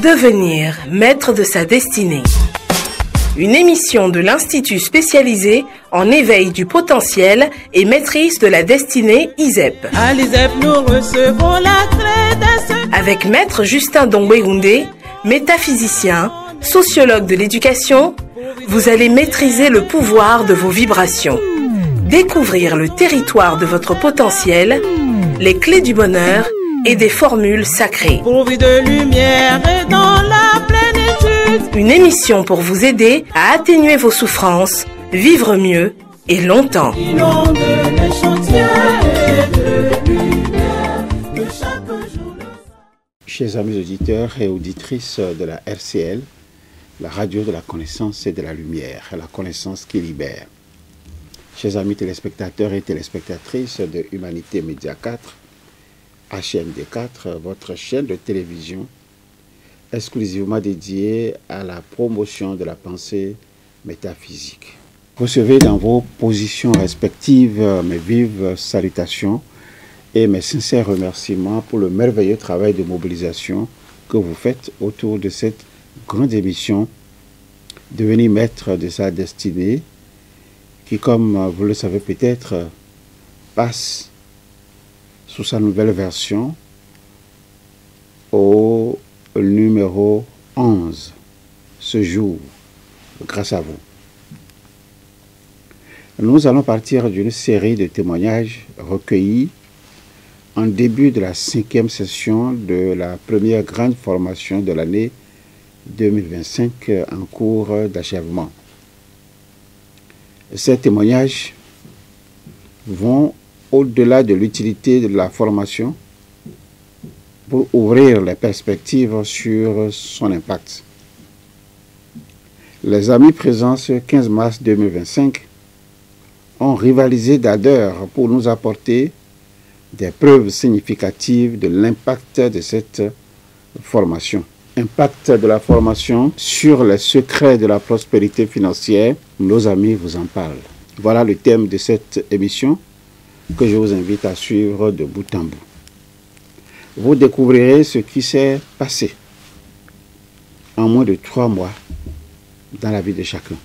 Devenir maître de sa destinée. Une émission de l'Institut spécialisé en éveil du potentiel et maîtrise de la destinée ISEP. À l'ISEP, nous recevons la clé. Avec Maître Justin Dongwegoundé, métaphysicien, sociologue de l'éducation, vous allez maîtriser le pouvoir de vos vibrations, découvrir le territoire de votre potentiel, les clés du bonheur et des formules sacrées. Pourvu de lumière et dans la plénitude. Une émission pour vous aider à atténuer vos souffrances, vivre mieux et longtemps. Inonde l'échantillon et de lumière que chaque jour. Chers amis auditeurs et auditrices de la RCL, la radio de la connaissance et de la lumière, la connaissance qui libère. Chers amis téléspectateurs et téléspectatrices de Humanité Média 4, HMD4, votre chaîne de télévision exclusivement dédiée à la promotion de la pensée métaphysique. Recevez dans vos positions respectives mes vives salutations et mes sincères remerciements pour le merveilleux travail de mobilisation que vous faites autour de cette grande émission Devenir maître de sa destinée qui, comme vous le savez peut-être, passe sous sa nouvelle version au numéro 11 ce jour, grâce à vous. Nous allons partir d'une série de témoignages recueillis en début de la 5e session de la première grande formation de l'année 2025 en cours d'achèvement. Ces témoignages vont au-delà de l'utilité de la formation pour ouvrir les perspectives sur son impact. Les amis présents ce 15 mars 2025 ont rivalisé d'ardeur pour nous apporter des preuves significatives de l'impact de cette formation. Impact de la formation sur les secrets de la prospérité financière, nos amis vous en parlent. Voilà le thème de cette émission que je vous invite à suivre de bout en bout. Vous découvrirez ce qui s'est passé en moins de 3 mois dans la vie de chacun.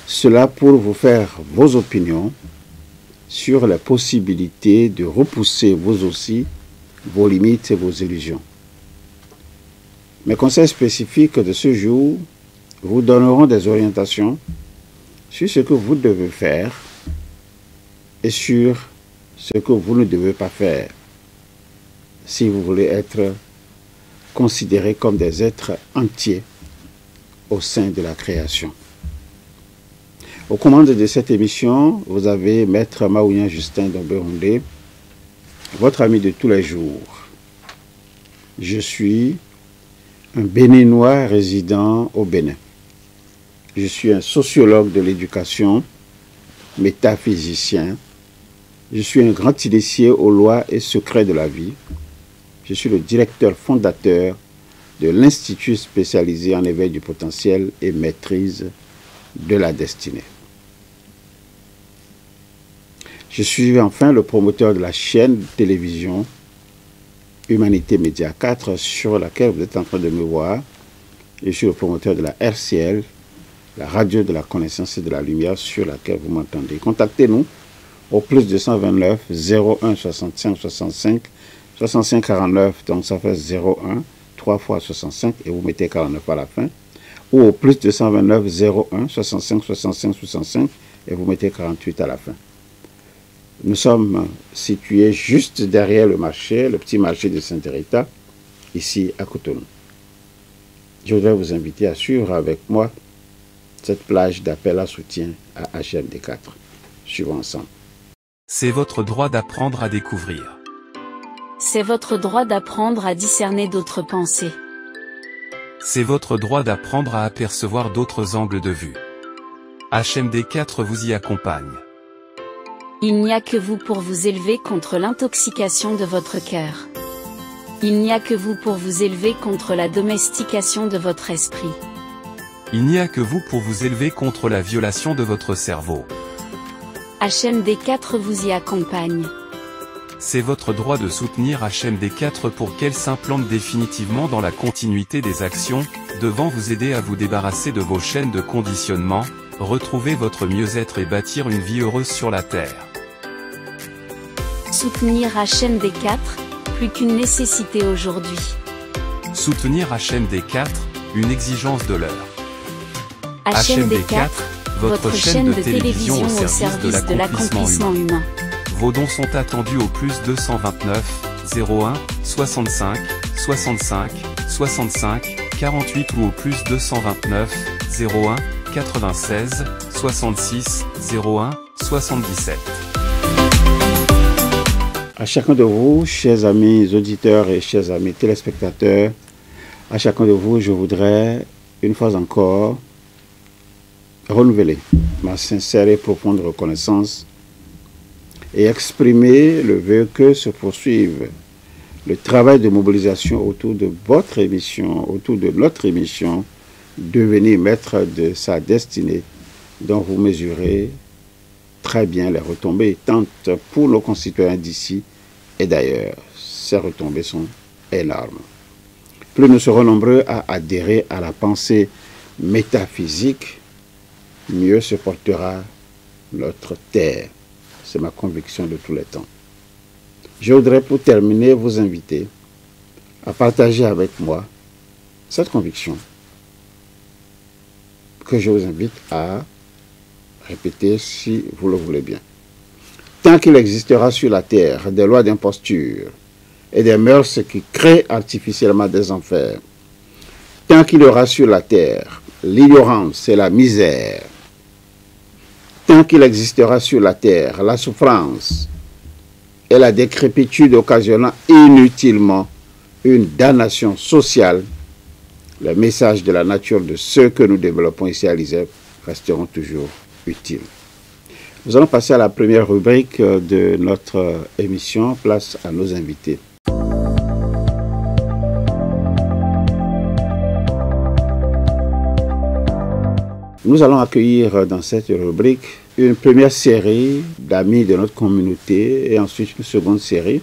Cela pour vous faire vos opinions sur les possibilités de repousser vous aussi vos limites et vos illusions. Mes conseils spécifiques de ce jour vous donneront des orientations sur ce que vous devez faire et sur ce que vous ne devez pas faire si vous voulez être considérés comme des êtres entiers au sein de la création. Aux commandes de cette émission, vous avez Maître Maouyan Justin Dongwegoundé, votre ami de tous les jours. Je suis un Béninois résidant au Bénin. Je suis un sociologue de l'éducation, métaphysicien. Je suis un grand initié aux lois et secrets de la vie. Je suis le directeur fondateur de l'Institut spécialisé en éveil du potentiel et maîtrise de la destinée. Je suis enfin le promoteur de la chaîne de télévision Humanité Média 4 sur laquelle vous êtes en train de me voir. Je suis le promoteur de la RCL, la radio de la connaissance et de la lumière sur laquelle vous m'entendez. Contactez-nous au plus 229 01 65 65 65 49, donc ça fait 01 3 fois 65 et vous mettez 49 à la fin, ou au plus 229 01 65 65 65 et vous mettez 48 à la fin. Nous sommes situés juste derrière le marché, le petit marché de Saint-Hérita, ici à Cotonou. Je voudrais vous inviter à suivre avec moi cette plage d'appel à soutien à HMD4. Suivons ensemble. C'est votre droit d'apprendre à découvrir. C'est votre droit d'apprendre à discerner d'autres pensées. C'est votre droit d'apprendre à apercevoir d'autres angles de vue. HMD4 vous y accompagne. Il n'y a que vous pour vous élever contre l'intoxication de votre cœur. Il n'y a que vous pour vous élever contre la domestication de votre esprit. Il n'y a que vous pour vous élever contre la violation de votre cerveau. HMD4 vous y accompagne. C'est votre droit de soutenir HMD4 pour qu'elle s'implante définitivement dans la continuité des actions, devant vous aider à vous débarrasser de vos chaînes de conditionnement, retrouver votre mieux-être et bâtir une vie heureuse sur la Terre. Soutenir HMD4, plus qu'une nécessité aujourd'hui. Soutenir HMD4, une exigence de l'heure. HMD4, votre chaîne de télévision au service de l'accomplissement humain. Vos dons sont attendus au plus 229 01 65 65 65 48 ou au plus 229 01 96 66 01 77. À chacun de vous, chers amis auditeurs et chers amis téléspectateurs, à chacun de vous, je voudrais, une fois encore, renouveler ma sincère et profonde reconnaissance et exprimer le vœu que se poursuive le travail de mobilisation autour de votre émission, autour de notre émission, devenir maître de sa destinée, dont vous mesurez très bien les retombées, tant pour nos concitoyens d'ici et d'ailleurs. Ces retombées sont énormes. Plus nous serons nombreux à adhérer à la pensée métaphysique, mieux se portera notre terre. C'est ma conviction de tous les temps. Je voudrais pour terminer vous inviter à partager avec moi cette conviction que je vous invite à répéter si vous le voulez bien. Tant qu'il existera sur la terre des lois d'imposture et des mœurs qui créent artificiellement des enfers, tant qu'il y aura sur la terre l'ignorance et la misère, tant qu'il existera sur la terre la souffrance et la décrépitude occasionnant inutilement une damnation sociale, les messages de la nature de ceux que nous développons ici à l'ISEP resteront toujours utiles. Nous allons passer à la première rubrique de notre émission, place à nos invités. Nous allons accueillir dans cette rubrique une première série d'amis de notre communauté et ensuite une seconde série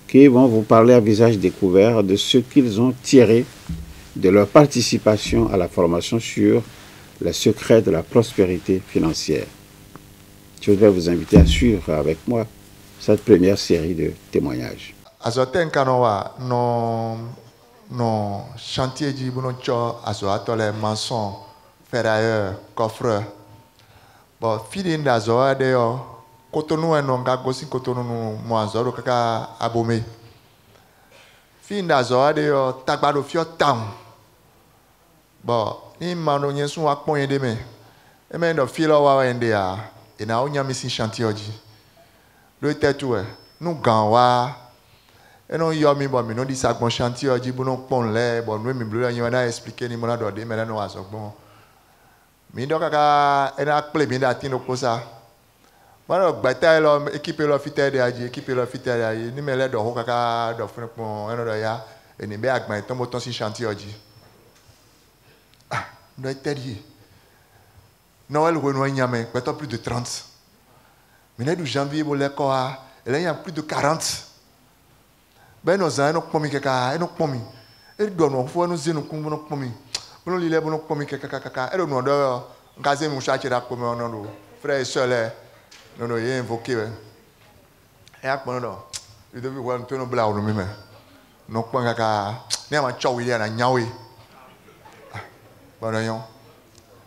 qui vont vous parler à visage découvert de ce qu'ils ont tiré de leur participation à la formation sur les secrets de la prospérité financière. Je voudrais vous inviter à suivre avec moi cette première série de témoignages. Azoten kanowa non chantier du boncho azo atole maçon ferrailleur coffreur bon fidin d'azo de yo Cotonou non ga gosi Cotonou mo azoro kaka abome fin d'azo de yo tagbado fio town bon ni mano nyesu wa pon yende me e me no filo wa ende a e na onya misi chantier oji le tetu e nu gan wa e no yo mi bo mi no di sagbon chantier oji bu no pon le bo no mi blu yan na expliquer ni mo na do de me na no asogbon mi do kaka e na ple mi da tin no kosa mano gbata lo équipe lo fitere de aji équipe lo fitere aji ni me le do ho kaka do fun pon e no do ya e ni be agban ton mo ton si chantier oji ah no eteri Noël Renoir Niamey, peut-être plus de 30. Mais du janvier, il y a plus de 40. Ben nos ans, nous pomi kaka, nous pomi. Et nous nous faut nous dire nous nous pomi. Nous lire nous pomi kaka. Et nous doit gazer mon chat là comme on frère et sœur nous nous y invoqué. Et après nous, il devait voir nous blanc nous même. Nous pomi kaka, ni ma chawi ya na nyawe. Bon non.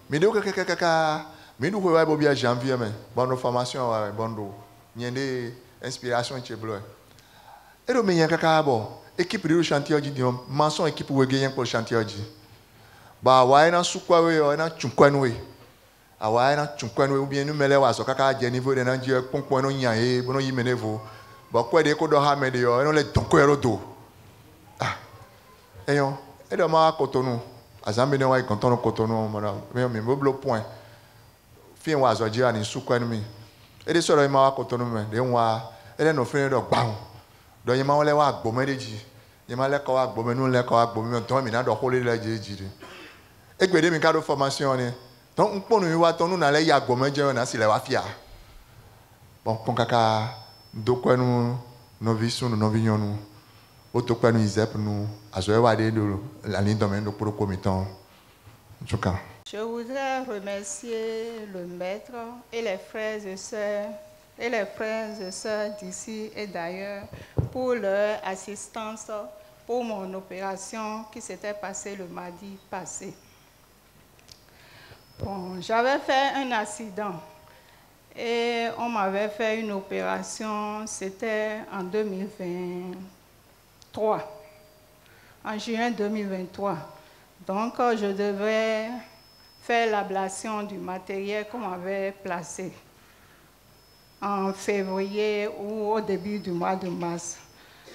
Mais nous kaka mais nous ouais bobia janvier mais bonne formation bondo nyende inspiration cheblo et do menya kaka bo équipe de chantier oji di maçon équipe we gagner pour chantier oji ba wa na sukwa we o na chunkwan we awa na chunkwan we ou bien nous mele wa so kaka je niveau de na ji pompon no nya e bono yi menevo ba kwa de ko do ha me de yo no le tonko ero do ah eyo e do ma Cotonou azambe ne wa Cotonou Cotonou mana me blo point fin wa zo jira ni sukwan mi e de soro ma wa Cotonou me de wa e de no fin do gbaun do yin ma wole wa agbo medeji yin ma le ko wa agbo me nu le ko wa agbo me ton mi na do hole le jeji e gbede mi ka do formation ni ton nponu mi wa ton nu na le ya agbo me je na si le wa fia bon pon kaka do kwenu novice nous novions nous autopano isep nous azoewade de la ligne domaine de pour committant Joka. Je voudrais remercier le maître et les frères et sœurs d'ici et d'ailleurs pour leur assistance pour mon opération qui s'était passée le mardi passé. Bon, j'avais fait un accident et on m'avait fait une opération, c'était en 2023, en juin 2023. Donc, je devais faire l'ablation du matériel qu'on m'avait placé en février ou au début du mois de mars.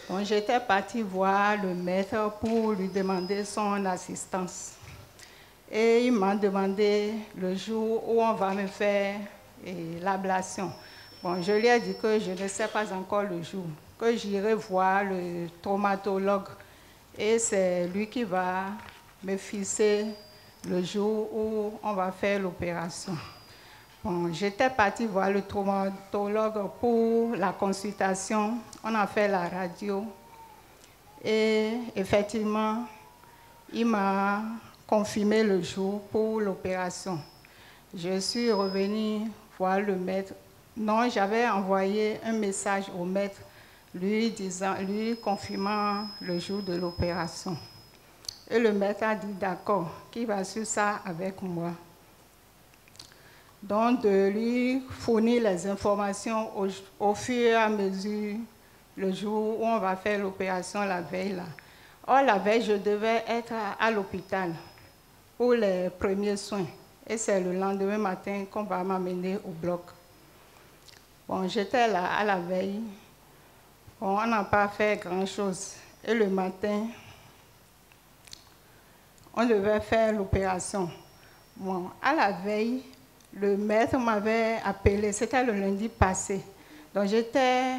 Donc, j'étais partie voir le maître pour lui demander son assistance. Et il m'a demandé le jour où on va me faire l'ablation. Bon, je lui ai dit que je ne sais pas encore le jour, que j'irai voir le traumatologue. Et c'est lui qui va me fixer le jour où on va faire l'opération. Bon, j'étais partie voir le traumatologue pour la consultation. On a fait la radio. Et effectivement, il m'a confirmé le jour pour l'opération. Je suis revenue voir le maître. Non, j'avais envoyé un message au maître lui confirmant le jour de l'opération. Et le maître a dit d'accord, qu'il va sur ça avec moi. Donc, de lui fournir les informations au fur et à mesure, le jour où on va faire l'opération la veille là. Or, la veille, je devais être à l'hôpital pour les premiers soins. Et c'est le lendemain matin qu'on va m'amener au bloc. Bon, j'étais là à la veille. Bon, on n'a pas fait grand-chose. Et le matin, on devait faire l'opération. Bon, à la veille, le maître m'avait appelé. C'était le lundi passé. Donc, j'étais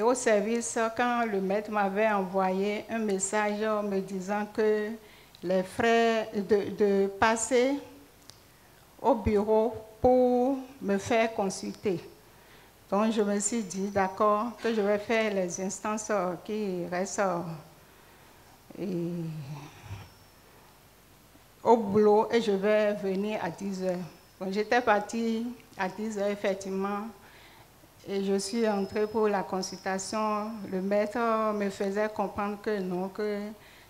au service quand le maître m'avait envoyé un message me disant que les frères de passer au bureau pour me faire consulter. Donc, je me suis dit, d'accord, que je vais faire les instances qui restent au boulot et je vais venir à 10h. Donc, j'étais partie à 10h, effectivement, et je suis entrée pour la consultation. Le maître me faisait comprendre que non, que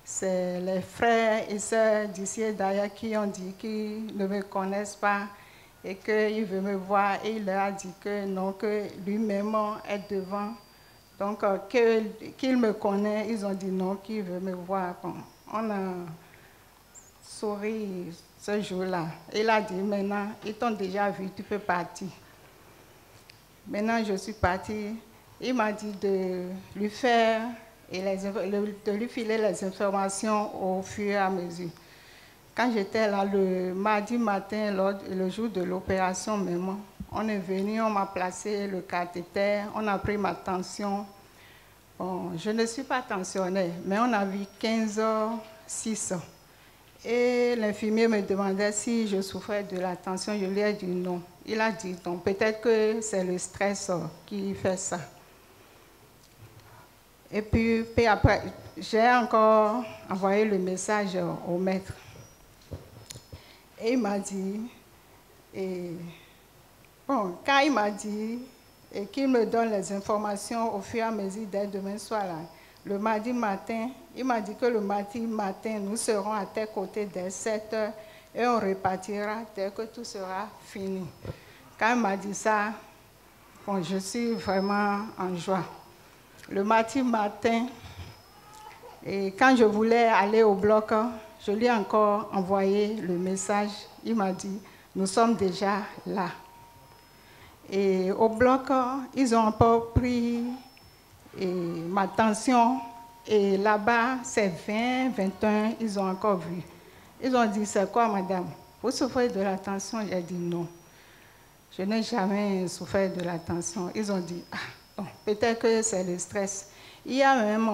c'est les frères et sœurs d'ici et d'ailleurs qui ont dit qu'ils ne me connaissent pas et qu'il veut me voir. Et il leur a dit que non, que lui-même est devant. Donc, qu'il me connaît, ils ont dit non, qu'il veut me voir. Bon, on a souri ce jour-là. Il a dit maintenant, ils t'ont déjà vu, tu peux partir. Maintenant, je suis partie. Il m'a dit de lui faire et de lui filer les informations au fur et à mesure. Quand j'étais là le mardi matin, le jour de l'opération même, on est venu, on m'a placé le cathéter, on a pris ma tension. Bon, je ne suis pas tensionnaire, mais on a vu 15h06. Et l'infirmier me demandait si je souffrais de la tension. Je lui ai dit non. Il a dit non, peut-être que c'est le stress qui fait ça. Et puis après, j'ai encore envoyé le message au maître. Et il m'a dit, bon, quand il m'a dit qu'il me donne les informations au fur et à mesure dès demain soir, là, le mardi matin, il m'a dit que le mardi matin, nous serons à tes côtés dès 7h et on repartira dès que tout sera fini. Quand il m'a dit ça, bon, je suis vraiment en joie. Le mardi matin, et quand je voulais aller au bloc, je lui ai encore envoyé le message. Il m'a dit, nous sommes déjà là. Et au bloc, ils ont encore pris ma tension. Et là-bas, c'est 20, 21, ils ont encore vu. Ils ont dit, c'est quoi, madame? Vous souffrez de la tension? J'ai dit non. Je n'ai jamais souffert de la tension. Ils ont dit, ah, bon, peut-être que c'est le stress. Il y a même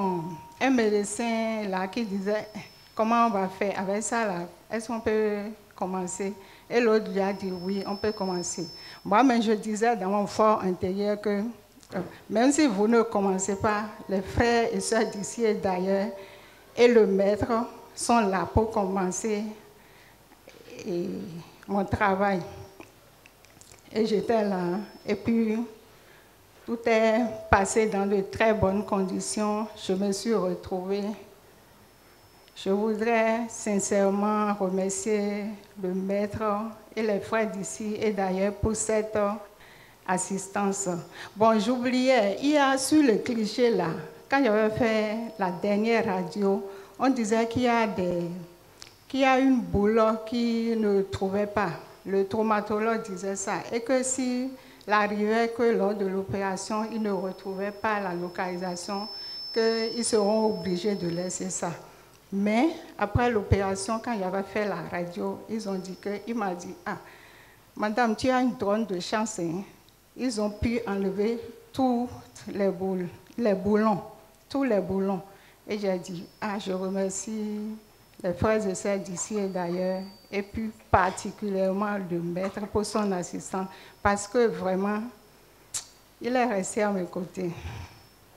un médecin là qui disait, comment on va faire avec ça là? Est-ce qu'on peut commencer? Et l'autre lui a dit, oui, on peut commencer. Moi, mais je disais dans mon fort intérieur que Même si vous ne commencez pas, les frères et sœurs d'ici et d'ailleurs et le maître sont là pour commencer mon travail. Et j'étais là. Et puis, tout est passé dans de très bonnes conditions. Je me suis retrouvée. Je voudrais sincèrement remercier le maître et les frères d'ici et d'ailleurs pour cette assistance. Bon, j'oubliais, il y a sur le cliché là, quand j'avais fait la dernière radio, on disait qu'il y a une boule qui ne trouvait pas. Le traumatologue disait ça. Et que s'il arrivait que lors de l'opération, il ne retrouvait pas la localisation, qu'ils seront obligés de laisser ça. Mais après l'opération, quand j'avais fait la radio, il m'a dit, ah, madame, tu as une drôle de chance. Hein? Ils ont pu enlever tous les boulons, tous les boulons. Et j'ai dit, ah, je remercie les frères et sœurs d'ici et d'ailleurs, et puis particulièrement le maître pour son assistant, parce que vraiment, il est resté à mes côtés.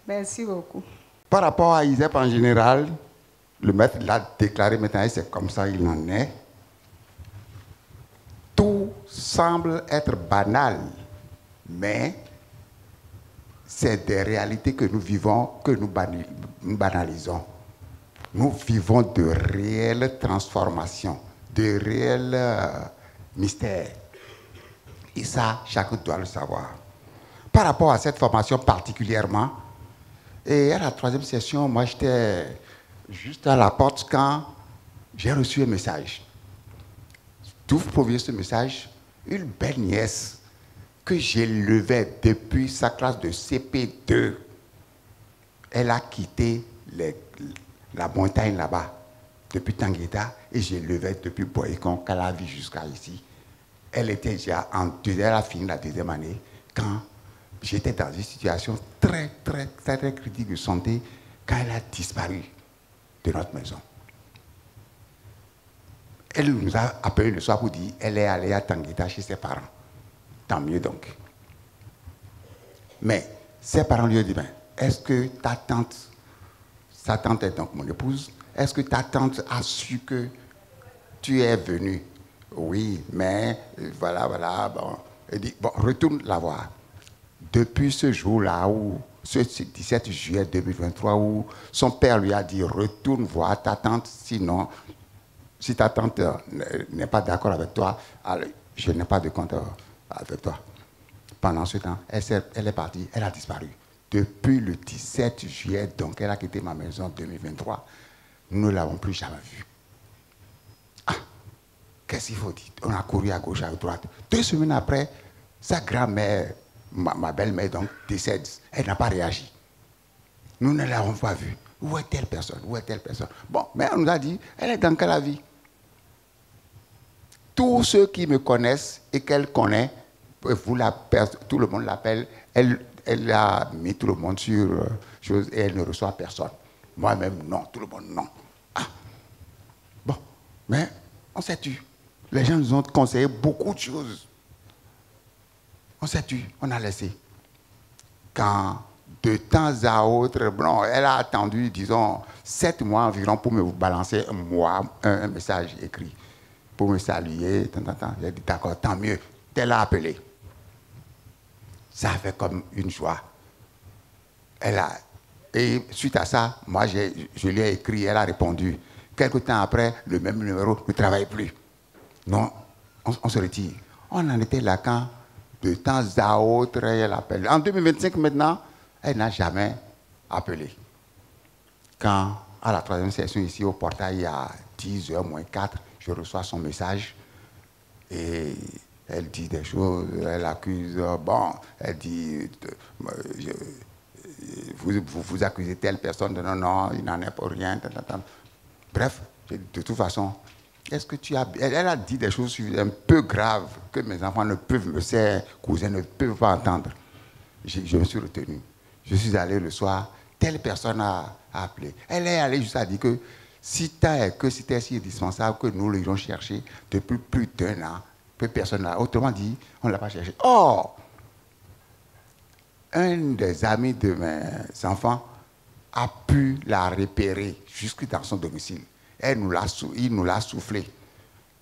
Merci beaucoup. Par rapport à ISEP en général, le maître l'a déclaré maintenant, et c'est comme ça qu'il en est. Tout semble être banal, mais c'est des réalités que nous vivons, que nous banalisons. Nous vivons de réelles transformations, de réels mystères. Et ça, chacun doit le savoir. Par rapport à cette formation particulièrement, et à la 3e session, moi j'étais juste à la porte quand j'ai reçu un message. D'où provient ce message? Une belle nièce que j'élevais depuis sa classe de CP2. Elle a quitté la montagne là-bas, depuis Tangueta, et j'élevais depuis Boycon, qu'elle a vu jusqu'à ici. Elle était déjà elle a fini la 2e année, quand j'étais dans une situation très critique de santé, quand elle a disparu de notre maison. Elle nous a appelé le soir pour dire qu'elle est allée à Tangueta chez ses parents. Tant mieux donc. Mais ses parents lui ont dit, ben, est-ce que ta tante, sa tante est donc mon épouse, est-ce que ta tante a su que tu es venu? Oui, mais voilà, bon. Elle dit, bon, retourne la voir. Depuis ce jour-là, ce 17 juillet 2023, où son père lui a dit, retourne voir ta tante, sinon, si ta tante n'est pas d'accord avec toi, alors je n'ai pas de compte avec toi. Pendant ce temps, elle est partie, elle a disparu. Depuis le 17 juillet, donc elle a quitté ma maison en 2023. Nous ne l'avons plus jamais vue. Ah, qu'est-ce qu'il faut dire? On a couru à gauche, à droite. 2 semaines après, sa grand-mère, ma belle-mère, donc, décède. Elle n'a pas réagi. Nous ne l'avons pas vue. Où est telle personne? Où est telle personne? Bon, mais elle nous a dit, elle est dans quelle vie? Tous ceux qui me connaissent et qu'elle connaît, tout le monde l'appelle, elle a mis tout le monde sur chose et elle ne reçoit personne. Moi-même, non. Tout le monde, non. Ah. Bon, mais on s'est tu. Les gens nous ont conseillé beaucoup de choses. On s'est tu, on a laissé. Quand de temps à autre, bon, elle a attendu, disons, 7 mois environ pour me balancer un message écrit, pour me saluer. J'ai dit, d'accord, tant mieux. Elle a appelé. Ça a fait comme une joie. Et suite à ça, moi, je lui ai écrit, elle a répondu. Quelque temps après, le même numéro ne travaille plus. Non, on se retire. On en était là quand, de temps à autre, elle appelle. En 2025 maintenant, elle n'a jamais appelé. Quand, à la 3e session ici au portail, à 10h moins 4, je reçois son message et elle dit des choses, elle accuse, bon, elle dit, vous accusez telle personne, non, il n'en est pas rien. Bref, de toute façon, est-ce que tu as... Elle a dit des choses un peu graves que mes enfants ne peuvent, ses cousins ne peuvent pas entendre. Je me suis retenu. Je suis allé le soir, telle personne a appelé. Elle est allée juste à dire que c'était si indispensable que nous l'ayons cherché depuis plus d'1 an, que personne n'a. Autrement dit, on ne l'a pas cherché. Or, un des amis de mes enfants a pu la repérer jusque dans son domicile. Il nous l'a soufflé.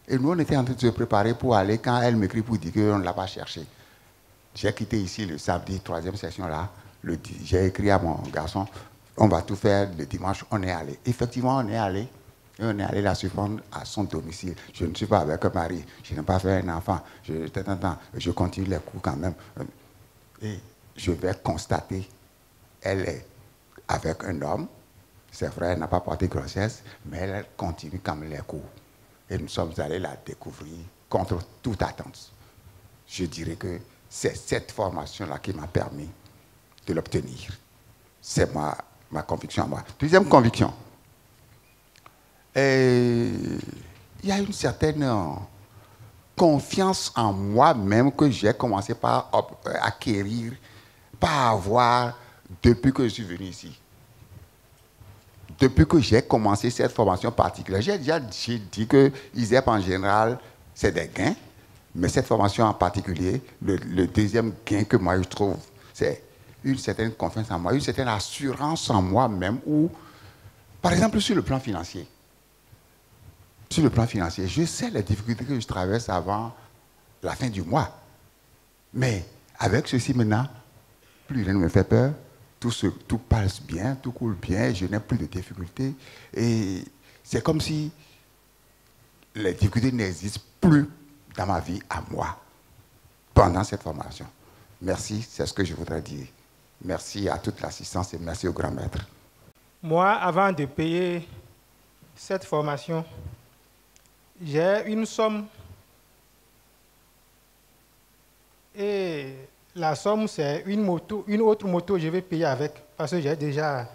Et nous, on était en train de se préparer pour aller quand elle m'écrit pour dire qu'on ne l'a pas cherché. J'ai quitté ici le samedi, 3e session là. J'ai écrit à mon garçon, on va tout faire le dimanche, on est allé. Effectivement, on est allé. Et on est allé la surprendre à son domicile. Je ne suis pas avec un mari, je n'ai pas fait un enfant. Je continue les cours quand même. Et je vais constater, elle est avec un homme. C'est vrai, elle n'a pas porté grossesse, mais elle continue quand même les cours. Et nous sommes allés la découvrir contre toute attente. Je dirais que c'est cette formation-là qui m'a permis de l'obtenir. C'est ma conviction à moi. Deuxième conviction. Il y a une certaine confiance en moi-même que j'ai commencé par acquérir, par avoir depuis que je suis venu ici. Depuis que j'ai commencé cette formation particulière, j'ai dit que ISEP en général, c'est des gains, mais cette formation en particulier, le deuxième gain que moi je trouve, c'est une certaine confiance en moi, une certaine assurance en moi-même, où, par exemple, sur le plan financier, je sais les difficultés que je traverse avant la fin du mois. Mais avec ceci maintenant, plus rien ne me fait peur. Tout passe bien, tout coule bien, je n'ai plus de difficultés. Et c'est comme si les difficultés n'existent plus dans ma vie à moi pendant cette formation. Merci, c'est ce que je voudrais dire. Merci à toute l'assistance et merci au grand maître. Moi, avant de payer cette formation, j'ai une somme. Et la somme, c'est une autre moto que je vais payer avec, parce que j'ai déjà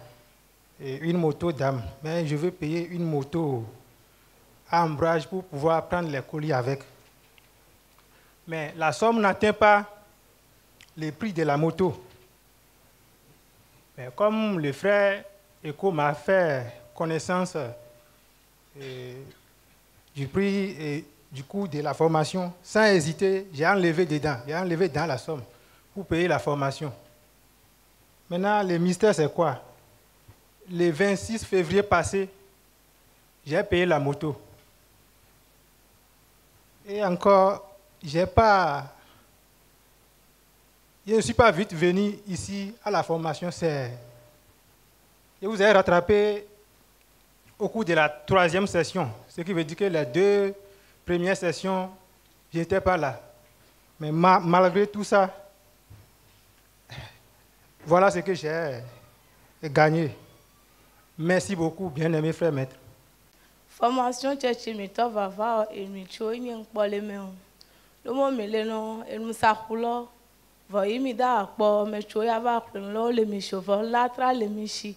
une moto d'âme. Mais je vais payer une moto à embrayage pour pouvoir prendre les colis avec. Mais la somme n'atteint pas le prix de la moto. Mais comme le frère Eko m'a fait connaissance du prix et du coût de la formation, sans hésiter, j'ai enlevé dans la somme pour payer la formation. Maintenant, le mystère, c'est quoi? Le 26 février passé, j'ai payé la moto. Et encore, je ne suis pas vite venu ici à la formation. Je vous ai rattrapé au cours de la 3e session, ce qui veut dire que les 2 premières sessions, je n'étais pas là. Mais malgré tout ça, voilà ce que j'ai gagné. Merci beaucoup, bien-aimé frère maître. Formation tchèchimito vava et micho yin poleme. Le mot meleno et nous sakulo. Voyez da akpo mecho ya va lo le micho vo latra le michi.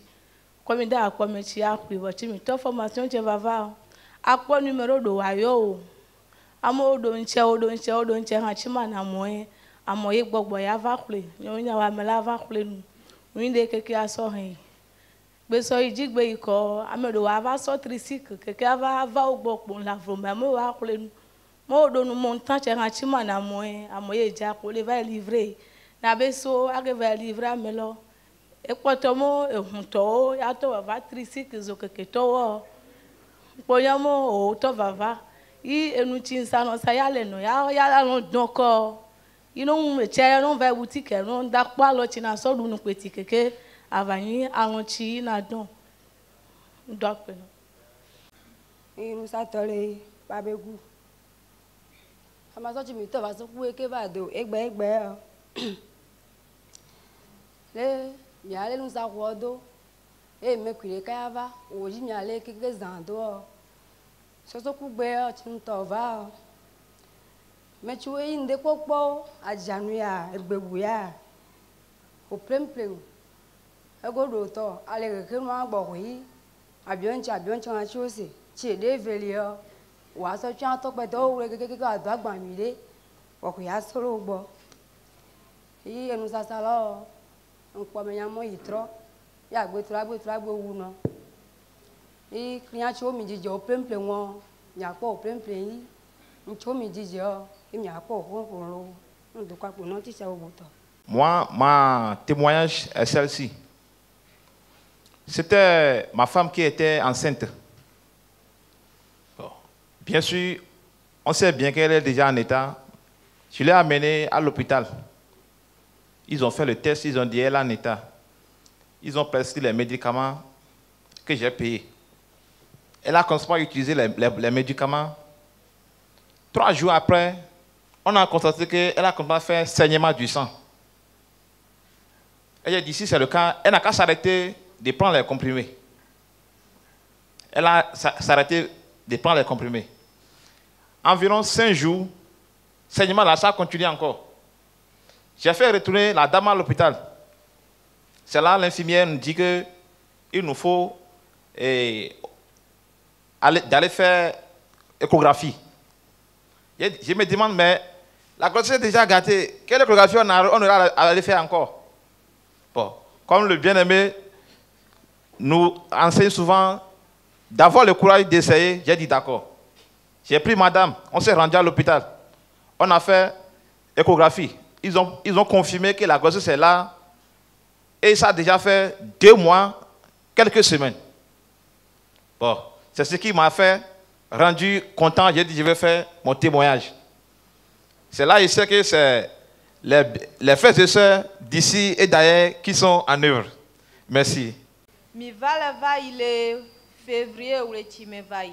Comme da akpo mechi akwi vo chimito formation tche vava. Akpo numéro do ayo. Amo do nche ha chima na moye. Amoye gbogbo ya va kle. Nyonya wa mela va kle nu. Winde keke aso hen. Beso ijigbe iko amedo wa va so tricycle keke va ogbopon la vro me mo wa kle nu. Mo do nu montant che ha chima na moye. Amoye ja ko le va livrer. Na beso age va livrer amelo. E potomo e hunto ya to va tricycle zo keke to wo. Poyamo o to va. I enu chinsa no sa ya le no ya no donko. Ino me che no va boutique no da pa lo china so du nu peti keke avani awon chi na don. Do pe no. Inu sa tole babegu. Ama so chi mi to va so ku eke ba do egbe le mi ale nu sa ku odo e me kwire ka va o ji mi ale keke zando so ku gbe o tin to va me chuwe inde popo ajanu ya egbegu ya o plem ego do to ale ke nu agbo yi abion cha na chose chi de velio wa so twa to pe do we keke ado agba mi le o ku ya soro gbo yi enu sasa lo npo me yan mo yitro ya gbe tura wu no yi krian chi o mi jije o plem won ya po o plem yi ncho mi jije o mi apo ko ro ndo kwa po no ti se obuto. Moi, ma témoignage est celle-ci. C'était ma femme qui était enceinte. Bon. Bien sûr, on sait bien qu'elle est déjà en état. Je l'ai amenée à l'hôpital. Ils ont fait le test, ils ont dit qu'elle est en état. Ils ont prescrit les médicaments que j'ai payés. Elle a commencé à utiliser les médicaments. 3 jours après, on a constaté qu'elle a commencé à faire saignement du sang. Elle a dit, si c'est le cas, elle n'a qu'à s'arrêter de prendre les comprimés. Elle a s'arrêté de prendre les comprimés. Environ 5 jours, saignement là, ça a continué encore. J'ai fait retourner la dame à l'hôpital. C'est là l'infirmière nous dit qu'il nous faut d'aller faire échographie. Je me demande, mais la grossesse est déjà gâtée. Quelle échographie on aura à aller faire encore? Bon, comme le bien-aimé nous enseigne souvent d'avoir le courage d'essayer, j'ai dit d'accord. J'ai pris madame, on s'est rendu à l'hôpital. On a fait échographie. Ils ont confirmé que la grossesse est là. Et ça a déjà fait 2 mois, quelques semaines. Bon, c'est ce qui m'a fait rendu content. J'ai dit, je vais faire mon témoignage. C'est là, je sais que c'est les frères et sœurs d'ici et d'ailleurs qui sont en œuvre. Merci. Mi va il est février ou le time va.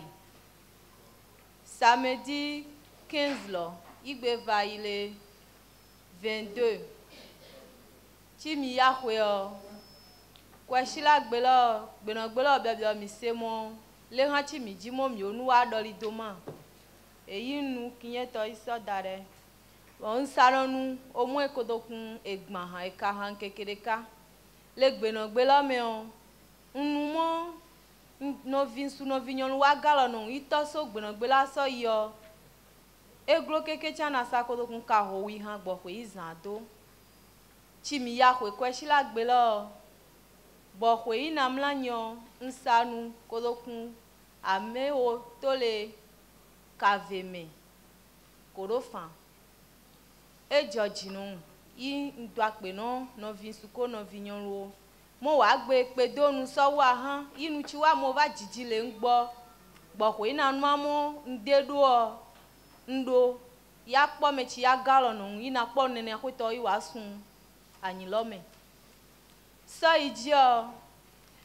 Samedi 15 là, il va il est 22. Timi ya kweo. Kwa shila gbelo bebe mi se mo le han timi ji mo mi onu wa doli doma. Eyi nu kinye to iso dare. Won saronu omu ekodokun egban han eka han kekereka. Le gbelo me on. Unu mo no vinyon wa galo no ito so gbelo so yo. Eglo kekecha na sakodokun ka ho wi han gbo ko izado. Chimi ya kwe kweshila gbelo bo kwe ina mlanyo nsanu kodokun ame o tole kaveme korofan e jojinu yi ndwa pe no vinsuko no vinyanro mo wa gbe pe donu sowo ahan inu chi wa mo ba jijile ngbo bo kwe ina mamo ndedo o ndo ya po mechi ya galo no ina po nene kweto yi wasun anyilome so idio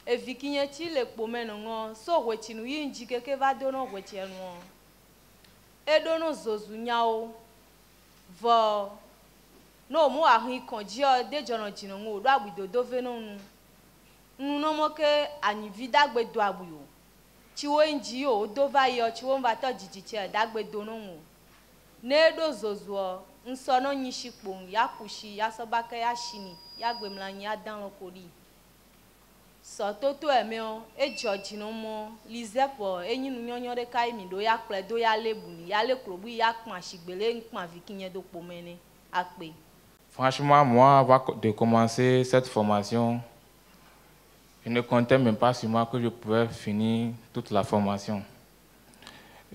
evikinye ti le pome no so wechinu yinji keke va dono wechenu edono zozu nyao vo no mu ahun ikanji o dejono jinu ngo do agbido do ve no nu no mo ke anyivi dagbe do agbuyo chiwo inji o do va yo chiwo mba to jiji che dagbe do no ngo ne do zozu o nso no nyishikpo ya kushi ya sobaka ya shini ya gbemlanyi ya dan lokori so toto emeo e George no mo lizepo enyinu nyonyo de kai mi do ya kle do ya lebuni ya le krobu ya kpan shigbele nkpan vikinye do pomene akpe. Franchement, moi, avant de commencer cette formation, je ne comptais même pas sur moi que je pouvais finir toute la formation.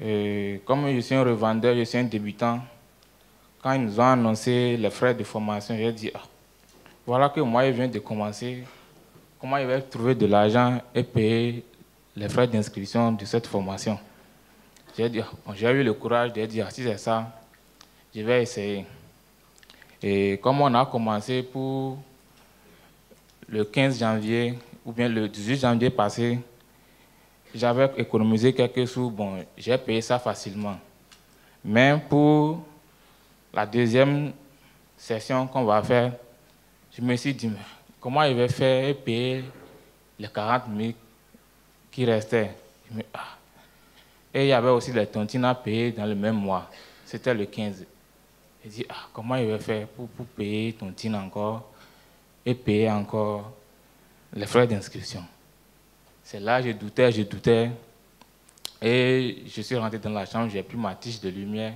Et comme je suis un revendeur, je suis un débutant. Quand ils nous ont annoncé les frais de formation, j'ai dit, ah, voilà que moi, je viens de commencer. Comment je vais trouver de l'argent et payer les frais d'inscription de cette formation? J'ai dit, bon, j'ai eu le courage de dire, ah, si c'est ça, je vais essayer. Et comme on a commencé pour le 15 janvier, ou bien le 18 janvier passé, j'avais économisé quelques sous, bon, j'ai payé ça facilement. Mais pour la deuxième session qu'on va faire, je me suis dit, mais comment je vais faire et payer les 40 000 qui restaient? Et il y avait aussi les tontines à payer dans le même mois. C'était le 15. J'ai dit, ah, comment je vais faire pour payer tontines encore et payer encore les frais d'inscription? C'est là que je doutais. Et je suis rentré dans la chambre, j'ai pris ma tige de lumière,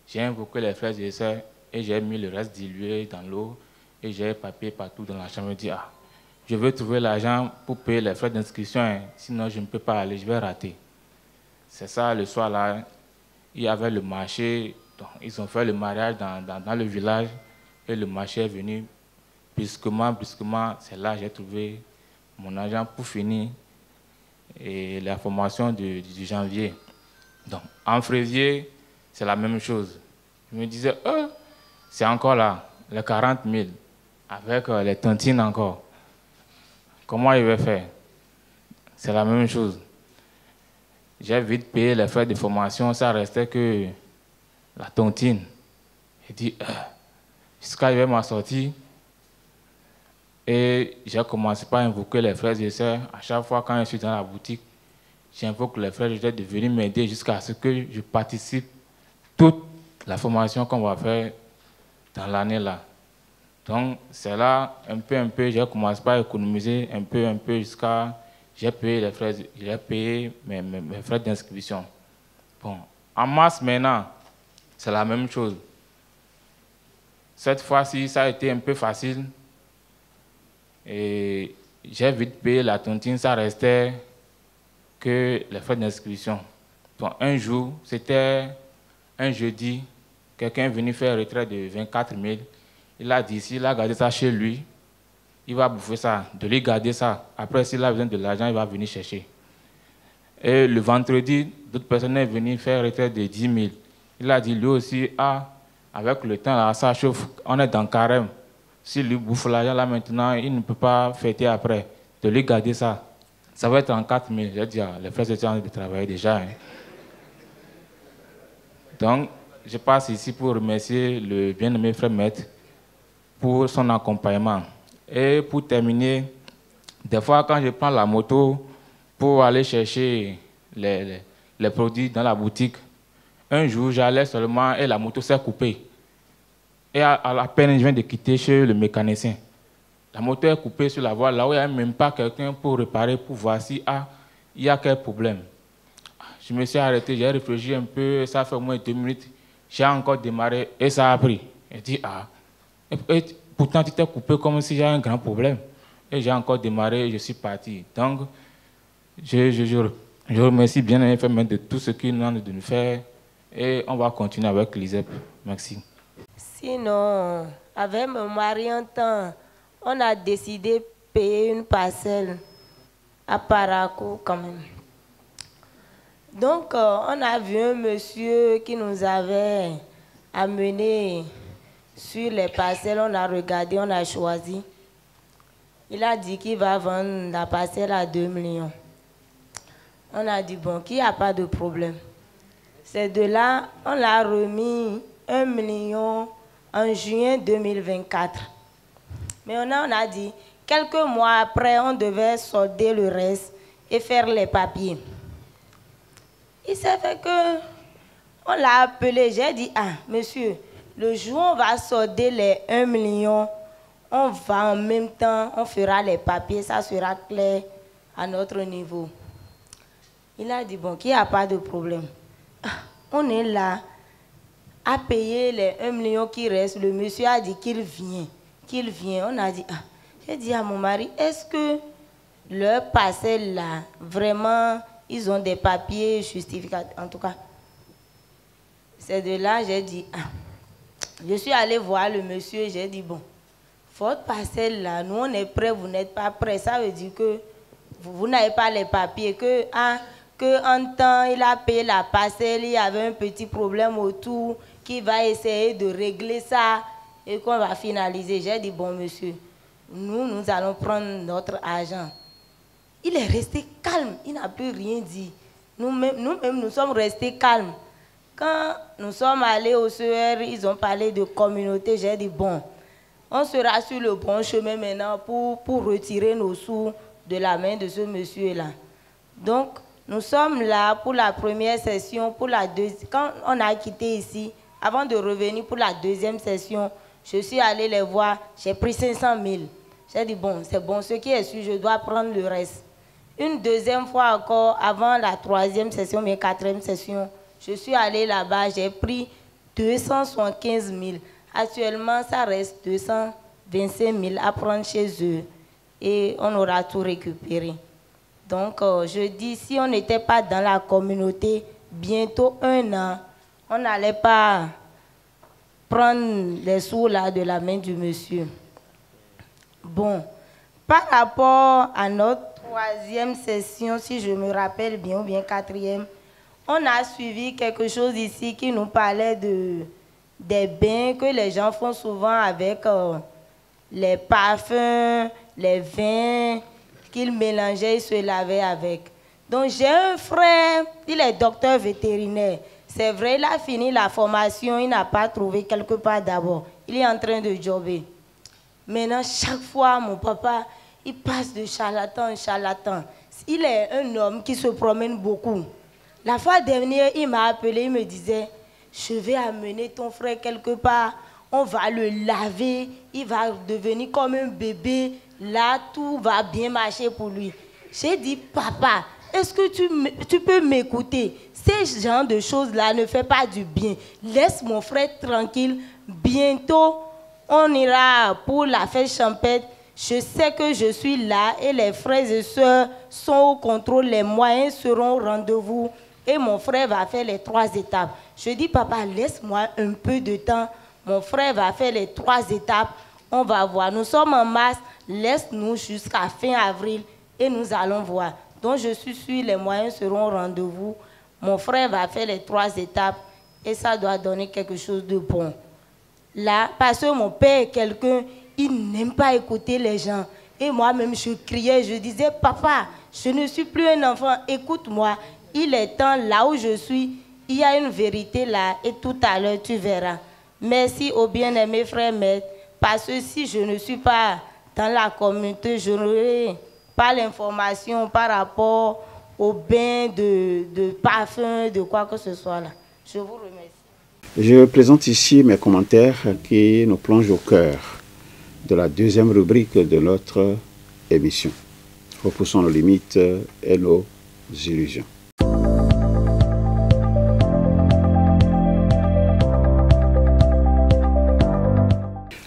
j'ai invoqué les frères et sœurs et j'ai mis le reste dilué dans l'eau et j'ai papier partout dans la chambre. Je me dis, ah, je veux trouver l'argent pour payer les frais d'inscription, hein, sinon je ne peux pas aller, je vais rater. C'est ça, le soir là, il y avait le marché, donc ils ont fait le mariage dans le village et le marché est venu brusquement, c'est là que j'ai trouvé mon argent pour finir et la formation du janvier. Donc, en février, c'est la même chose. Je me disais, c'est encore là, les 40 000, avec les tontines encore. Comment il va faire? C'est la même chose. J'ai vite payé les frais de formation, ça restait que la tontine. J'ai dit, jusqu'à je vais m'en sortir. Et j'ai commencé par invoquer les frères et sœurs. À chaque fois, quand je suis dans la boutique, j'invoque les frères et sœurs de venir m'aider jusqu'à ce que je participe toute la formation qu'on va faire dans l'année là. Donc, c'est là, un peu, j'ai commencé par économiser un peu, jusqu'à j'ai payé les frais, j'ai payé mes frais d'inscription. Bon, en mars maintenant, c'est la même chose. Cette fois-ci, ça a été un peu facile. Et j'ai vite payé la tontine, ça restait que les frais d'inscription. Bon, un jour, c'était un jeudi, quelqu'un est venu faire un retrait de 24 000. Il a dit, s'il a gardé ça chez lui, il va bouffer ça, de lui garder ça. Après, s'il a besoin de l'argent, il va venir chercher. Et le vendredi, d'autres personnes sont venues faire un retrait de 10 000. Il a dit, lui aussi, avec le temps, là, ça chauffe, on est dans le carême. S'il lui bouffe l'argent là maintenant, il ne peut pas fêter après. De lui garder ça, ça va être en 4 000. J'ai dit, les frères étaient en train de travailler déjà. Hein. Donc, je passe ici pour remercier le bien-aimé frère Maître pour son accompagnement. Et pour terminer, des fois quand je prends la moto pour aller chercher les produits dans la boutique, un jour j'allais seulement et la moto s'est coupée. Et à la peine je viens de quitter chez le mécanicien. La moto est coupée sur la voie, là où il n'y a même pas quelqu'un pour réparer, pour voir si il y a quel problème. Je me suis arrêté, j'ai réfléchi un peu, ça fait au moins 2 minutes. J'ai encore démarré et ça a pris. J'ai dit, et pourtant tu t'es coupé comme si j'avais un grand problème. Et j'ai encore démarré et je suis parti. Donc, je remercie bien les de tout ce qu'ils nous ont de nous faire. Et on va continuer avec l'ISEP. Merci. Sinon, avec mon mari en temps, on a décidé de payer une parcelle à Parakou quand même. Donc, on a vu un monsieur qui nous avait amené sur les parcelles. On a regardé, on a choisi. Il a dit qu'il va vendre la parcelle à 2 millions. On a dit, bon, qu'il n'y a pas de problème. C'est de là, on l'a remis 1 million en juin 2024. Mais on a dit, quelques mois après, on devait solder le reste et faire les papiers. Il s'est fait que, on l'a appelé, j'ai dit, monsieur, le jour où on va solder les 1 million, on va en même temps, on fera les papiers, ça sera clair à notre niveau. Il a dit, bon, qu'il n'y a pas de problème. On est là à payer les 1 million qui reste. Le monsieur a dit qu'il vient. On a dit, j'ai dit à mon mari, est-ce que leur parcelle là, vraiment, ils ont des papiers justificatifs, en tout cas. C'est de là, j'ai dit, je suis allée voir le monsieur, j'ai dit, bon, votre parcelle là, nous on est prêts, vous n'êtes pas prêts. Ça veut dire que vous n'avez pas les papiers, que en temps il a payé la parcelle, il y avait un petit problème autour, qui va essayer de régler ça et qu'on va finaliser. J'ai dit, bon monsieur, nous allons prendre notre argent. Il est resté calme, il n'a plus rien dit. Nous-mêmes, nous sommes restés calmes. Quand nous sommes allés au CER, ils ont parlé de communauté. J'ai dit, bon, on sera sur le bon chemin maintenant pour retirer nos sous de la main de ce monsieur-là. Donc, nous sommes là pour la première session, pour la deuxième. Quand on a quitté ici, avant de revenir pour la deuxième session, je suis allée les voir, j'ai pris 500 000. J'ai dit, bon, c'est bon, ce qui est sûr, je dois prendre le reste. Une deuxième fois encore, avant la troisième session, mais quatrième session, je suis allée là-bas, j'ai pris 275 000. Actuellement, ça reste 225 000 à prendre chez eux et on aura tout récupéré. Donc, je dis, si on n'était pas dans la communauté, bientôt 1 an, on n'allait pas prendre les sous là de la main du monsieur. Bon, par rapport à notre 3e session, si je me rappelle bien, ou bien 4e, on a suivi quelque chose ici qui nous parlait des bains que les gens font souvent avec les parfums, les vins qu'ils mélangeaient et se lavaient avec. Donc j'ai un frère, il est docteur vétérinaire. C'est vrai, il a fini la formation, il n'a pas trouvé quelque part d'abord. Il est en train de jobber. Maintenant, chaque fois, mon papa, il passe de charlatan en charlatan. Il est un homme qui se promène beaucoup. La fois dernière, il m'a appelé, il me disait, je vais amener ton frère quelque part, on va le laver, il va devenir comme un bébé, là, tout va bien marcher pour lui. J'ai dit, papa, est-ce que tu peux m'écouter? Ces genres de choses-là ne font pas du bien. Laisse mon frère tranquille. Bientôt, on ira pour la fête champêtre. Je sais que je suis là et les frères et sœurs sont au contrôle. Les moyens seront au rendez-vous et mon frère va faire les 3 étapes. Je dis, papa, laisse-moi un peu de temps. Mon frère va faire les 3 étapes. On va voir. Nous sommes en mars. Laisse-nous jusqu'à fin avril et nous allons voir. Donc, je suis sûr, les moyens seront au rendez-vous. Mon frère va faire les 3 étapes et ça doit donner quelque chose de bon. Là, parce que mon père est quelqu'un, il n'aime pas écouter les gens. Et moi-même, je criais, je disais, papa, je ne suis plus un enfant, écoute-moi. Il est temps, là où je suis, il y a une vérité là et tout à l'heure, tu verras. Merci au bien-aimé frère Maître, parce que si je ne suis pas dans la communauté, je n'aurai pas l'information par rapport au bain de parfum, de quoi que ce soit là. Je vous remercie. Je présente ici mes commentaires qui nous plongent au cœur de la 2e rubrique de notre émission. Repoussons nos limites et nos illusions.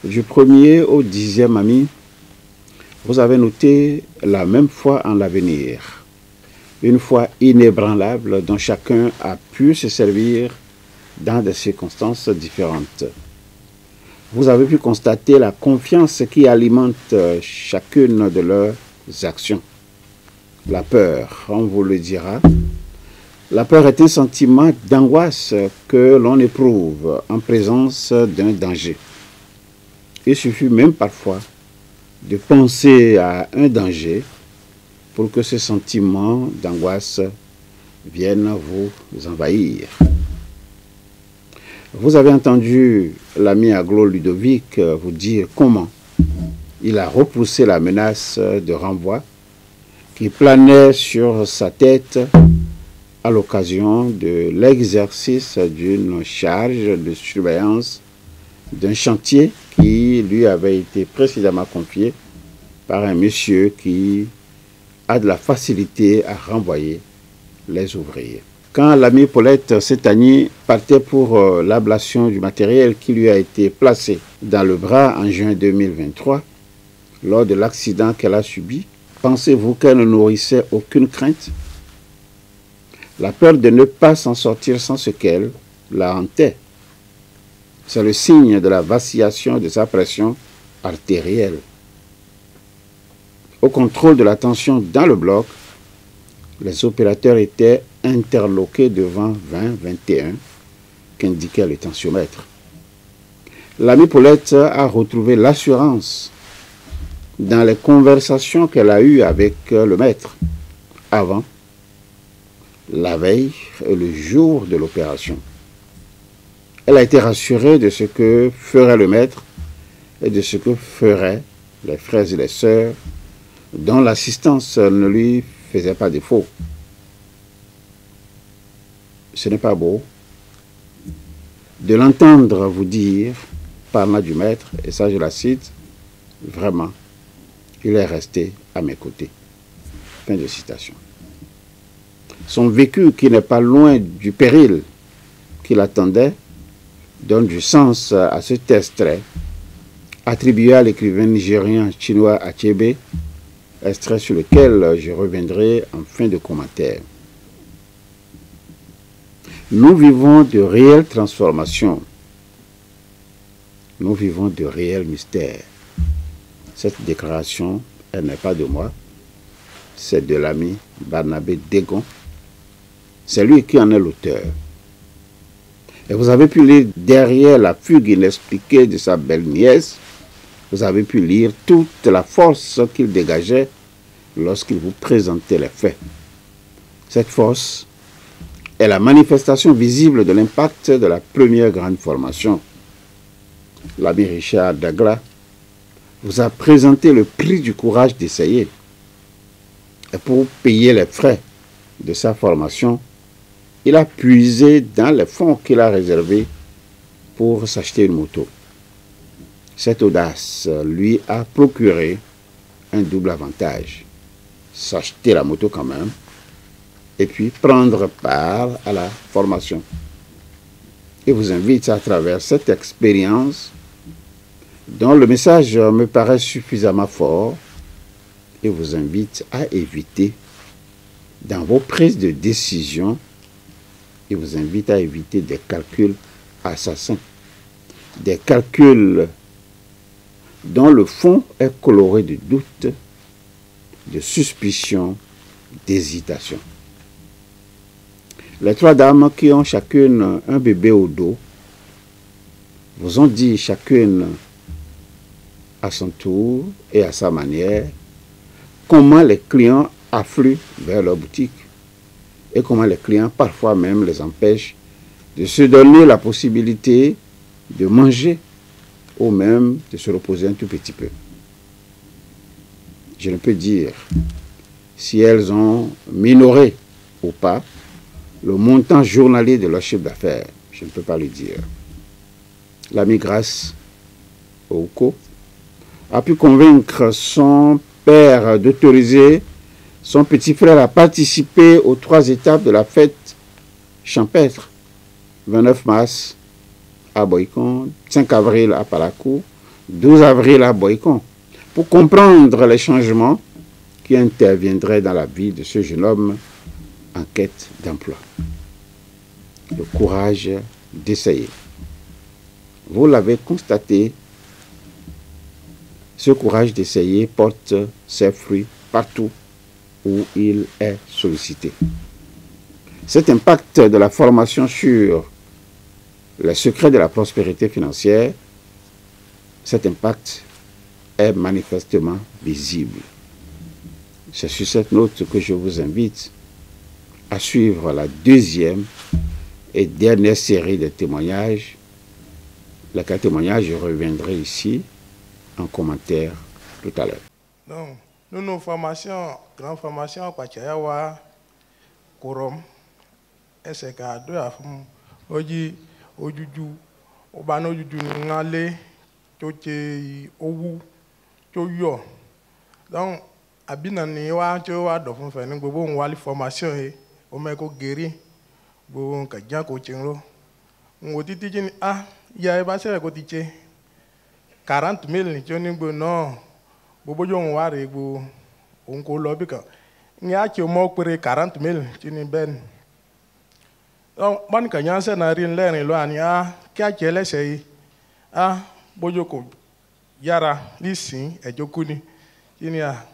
Du 1er au 10e ami, vous avez noté la même foi en l'avenir. Une foi inébranlable dont chacun a pu se servir dans des circonstances différentes. Vous avez pu constater la confiance qui alimente chacune de leurs actions. La peur, on vous le dira. La peur est un sentiment d'angoisse que l'on éprouve en présence d'un danger. Il suffit même parfois de penser à un danger pour que ce sentiment d'angoisse vienne vous envahir. Vous avez entendu l'ami Aglo Ludovic vous dire comment il a repoussé la menace de renvoi qui planait sur sa tête à l'occasion de l'exercice d'une charge de surveillance d'un chantier qui lui avait été précédemment confié par un monsieur qui a de la facilité à renvoyer les ouvriers. Quand l'ami Paulette Setani partait pour l'ablation du matériel qui lui a été placé dans le bras en juin 2023, lors de l'accident qu'elle a subi, pensez-vous qu'elle ne nourrissait aucune crainte? La peur de ne pas s'en sortir sans ce qu'elle la hantait. C'est le signe de la vacillation de sa pression artérielle. Au contrôle de la tension dans le bloc, les opérateurs étaient interloqués devant 20-21 qu'indiquait le tensiomètre. L'amie Paulette a retrouvé l'assurance dans les conversations qu'elle a eues avec le maître avant, la veille et le jour de l'opération. Elle a été rassurée de ce que ferait le maître et de ce que feraient les frères et les sœurs dont l'assistance ne lui faisait pas défaut. Ce n'est pas beau de l'entendre vous dire, parlant du maître, et ça je la cite, vraiment, il est resté à mes côtés. Fin de citation. Son vécu, qui n'est pas loin du péril qui l'attendait, donne du sens à ce extrait attribué à l'écrivain nigérien chinois Achebe, extrait sur lequel je reviendrai en fin de commentaire. Nous vivons de réelles transformations. Nous vivons de réels mystères. Cette déclaration, elle n'est pas de moi, c'est de l'ami Barnabé Degon. C'est lui qui en est l'auteur. Et vous avez pu lire derrière la fugue inexpliquée de sa belle-nièce, vous avez pu lire toute la force qu'il dégageait lorsqu'il vous présentait les faits. Cette force est la manifestation visible de l'impact de la première grande formation. L'ami Richard Dagla vous a présenté le prix du courage d'essayer. Et pour payer les frais de sa formation, il a puisé dans les fonds qu'il a réservés pour s'acheter une moto. Cette audace lui a procuré un double avantage. S'acheter la moto quand même, et puis prendre part à la formation. Et vous invite à travers cette expérience, dont le message me paraît suffisamment fort, et vous invite à éviter, dans vos prises de décision, et vous invite à éviter des calculs assassins, des calculs dont le fond est coloré de doute, de suspicion, d'hésitation. Les trois dames qui ont chacune un bébé au dos vous ont dit chacune à son tour et à sa manière comment les clients affluent vers leur boutique et comment les clients parfois même les empêchent de se donner la possibilité de manger ou même de se reposer un tout petit peu. Je ne peux dire si elles ont minoré ou pas le montant journalier de leur chiffre d'affaires. Je ne peux pas le dire. L'ami Grâce Ouko a pu convaincre son père d'autoriser son petit frère à participer aux 3 étapes de la fête champêtre. 29 mars à Boycon, 5 avril à Palakou, 12 avril à Boycon, pour comprendre les changements qui interviendraient dans la vie de ce jeune homme en quête d'emploi. Le courage d'essayer. Vous l'avez constaté, ce courage d'essayer porte ses fruits partout où il est sollicité. Cet impact de la formation sur les secrets de la prospérité financière, cet impact est manifestement visible. C'est sur cette note que je vous invite à suivre la 2e et dernière série de témoignages. Les 4 témoignages, je reviendrai ici en commentaire tout à l'heure. Donc, nous, nos formations, grande formation, Kwachayawa, Korom, SK2, Oji, Ojuju, Obano Juju, Nale, Choche, Owu, Choyo. Donc, Abinani, Chowa, Dofon Fening, Bobo, Wali formation, Omeko Geri, Bobo, Kajanko Chinglo. On dit, ah, il y a un ko tiche 40 000 ni joni gbo no bobo jo nwa re gbo on ko lo bi kan ni a che mo pere 40 000 jini ben donc ban ka nyan se na rin le rin lo ani a kya che le se a bojo ko yara lisin ejoku ni jini a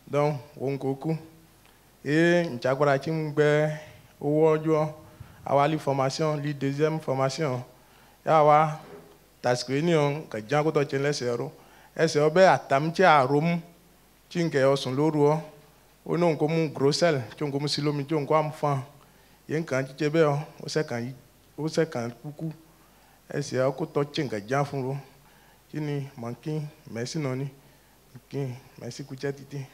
donc on ko ku e nchagbara chi ngbe owo ojo awali formation li 2e formation yawa tasquenion ka jango to chen lesero ese obe atamche arum chinke osun loru o no nko mu grosel chonko mu silomi chonko amfan yen kan chichebe o se kan kuku ese o ko to chen ka jan fun ro kini mankin merci noni kin merci kuchatiti.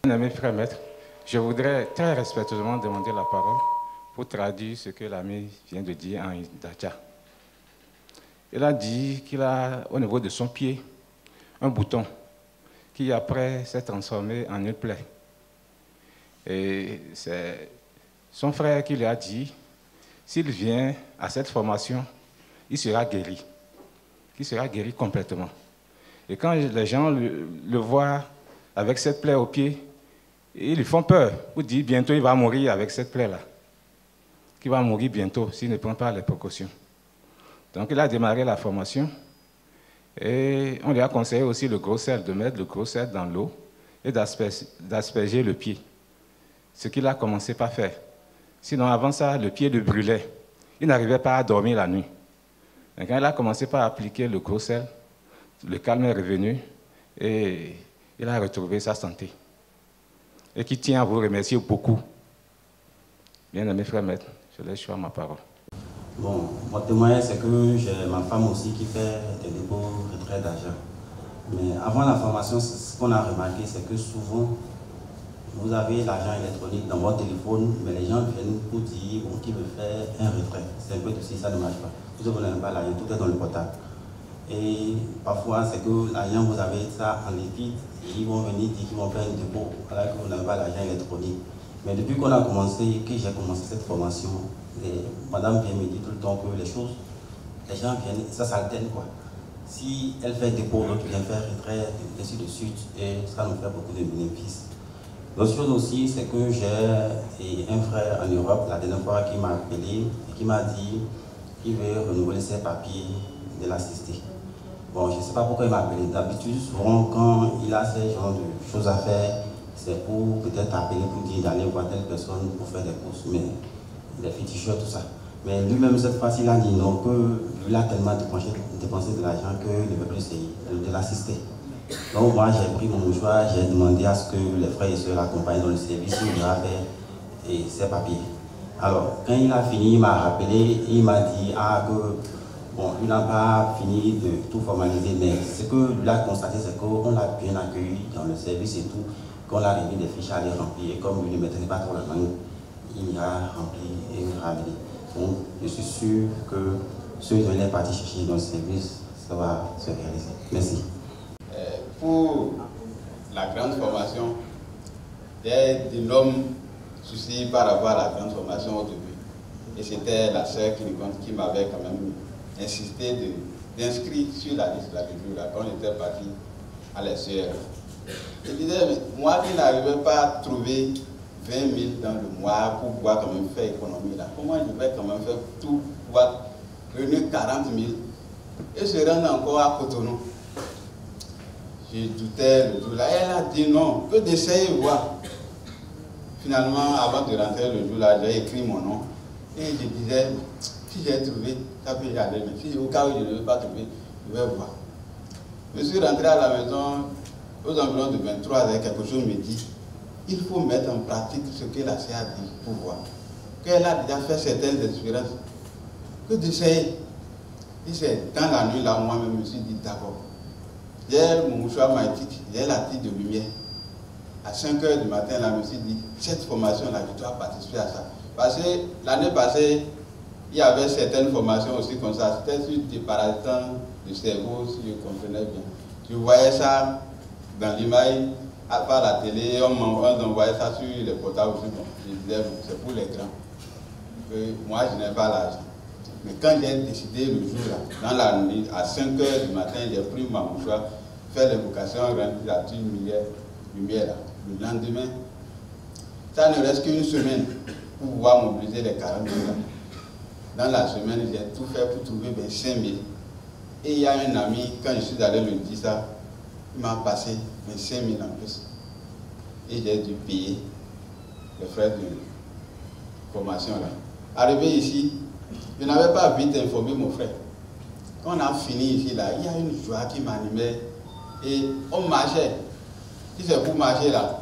Mes frères maîtres, je voudrais très respectueusement demander la parole pour traduire ce que l'ami vient de dire en Dacha. Il a dit qu'il a, au niveau de son pied, un bouton qui après s'est transformé en une plaie. Et c'est son frère qui lui a dit, s'il vient à cette formation, il sera guéri. Il sera guéri complètement. Et quand les gens le voient avec cette plaie au pied, ils lui font peur. Pour dire bientôt il va mourir avec cette plaie-là. Qu'il va mourir bientôt s'il ne prend pas les précautions. Donc il a démarré la formation Et on lui a conseillé aussi le gros sel, de mettre le gros sel dans l'eau et d'asperger le pied. Ce qu'il a commencé par faire. Sinon, avant ça, le pied le brûlait. Il n'arrivait pas à dormir la nuit. Et quand il a commencé par appliquer le gros sel, le calme est revenu et il a retrouvé sa santé. Et qui tient à vous remercier beaucoup. Bien-aimé frère maître, je laisse choisir ma parole. Bon, mon témoignage, c'est que j'ai ma femme aussi qui fait des dépôts retraits d'argent. Mais avant la formation, ce qu'on a remarqué, c'est que souvent, vous avez l'argent électronique dans votre téléphone, mais les gens viennent pour dire bon, qu'ils veulent faire un retrait. C'est un peu aussi, ça ne marche pas. Vous n'avez pas l'argent, tout est dans le portable. Et parfois, c'est que l'argent, vous avez ça en liquide, et ils vont venir dire qu'ils vont faire un dépôt, alors que vous n'avez pas l'argent électronique. Mais depuis qu'on a commencé, que j'ai commencé cette formation, madame vient me dire tout le temps que les choses, les gens viennent, ça s'alterne quoi. Si elle fait dépôt, l'autre vient faire retrait, ainsi de suite, et ça nous fait beaucoup de bénéfices. L'autre chose aussi, c'est que j'ai un frère en Europe, la dernière fois, qui m'a appelé et qui m'a dit qu'il veut renouveler ses papiers de l'assister. Bon, je ne sais pas pourquoi il m'a appelé. D'habitude, souvent, quand il a ce genre de choses à faire, c'est pour peut-être appeler pour dire d'aller voir telle personne pour faire des courses, mais des féticheurs, tout ça. Mais lui-même, cette fois-ci, il a dit non, que lui a tellement dépensé de l'argent qu'il ne veut plus essayer de l'assister. Donc moi, j'ai pris mon choix, j'ai demandé à ce que les frères et sœurs l'accompagnent dans le service où il va faire ses papiers. Alors, quand il a fini, il m'a rappelé et il m'a dit que bon, il n'a pas fini de tout formaliser, mais ce que lui a constaté, c'est qu'on l'a bien accueilli dans le service et tout, qu'on a remis des fiches à les remplir, et comme lui ne maîtrisait pas trop la langue, il a rempli et il a ramené. Donc, je suis sûr que ceux qui sont partis chercher dans le service, ça va se réaliser. Merci. Pour la grande formation, il y a d'énormes soucis par rapport à la grande formation au début. Et c'était la sœur qui m'avait quand même insisté d'inscrire sur la liste de la lecture quand on était parti à la sœur. Je disais, mais moi qui n'arrivais pas à trouver 20 000 dans le mois pour pouvoir quand même faire économie là, comment je vais quand même faire tout pour pouvoir réunir 40 000 et se rendre encore à Cotonou? Je doutais le jour là. Elle a dit non, que d'essayer voir. Finalement, avant de rentrer le jour là, j'ai écrit mon nom et je disais, si j'ai trouvé, ça peut y aller, mais si au cas où je ne vais pas trouver, je vais voir. Je suis rentré à la maison aux environs de 23 h, quelque chose me dit, il faut mettre en pratique ce que la CA dit pour voir. Qu'elle a déjà fait certaines expériences, que d'essayer. Et c'est dans la nuit là, moi-même, je me suis dit d'accord. J'ai mon mouchoir magnétique, j'ai la tige de lumière. À 5 h du matin, là, je me suis dit, cette formation-là, je dois participer à ça. Parce que l'année passée, il y avait certaines formations aussi comme ça. C'était sur des parasitants du cerveau, si je comprenais bien. Je voyais ça dans l'image, par la télé, on envoyait ça sur les portables aussi. Bon, je disais, c'est pour les grands. Moi, je n'ai pas l'argent. Mais quand j'ai décidé le jour là, dans la nuit, à 5 h du matin, j'ai pris ma mouchoir, fait l'évocation, rempli la lumière là. Le lendemain, ça ne reste qu'une semaine pour pouvoir mobiliser les 40 000 là. Dans la semaine, j'ai tout fait pour trouver 5 000. Et il y a un ami, quand je suis allé lui dire ça, il m'a passé 25 000 en plus. Et j'ai dû payer les frais de formation là. Arrivé ici, je n'avais pas vite informé mon frère. Quand on a fini ici, là, il y a une joie qui m'animait et on marchait. Si c'est pour marcher là,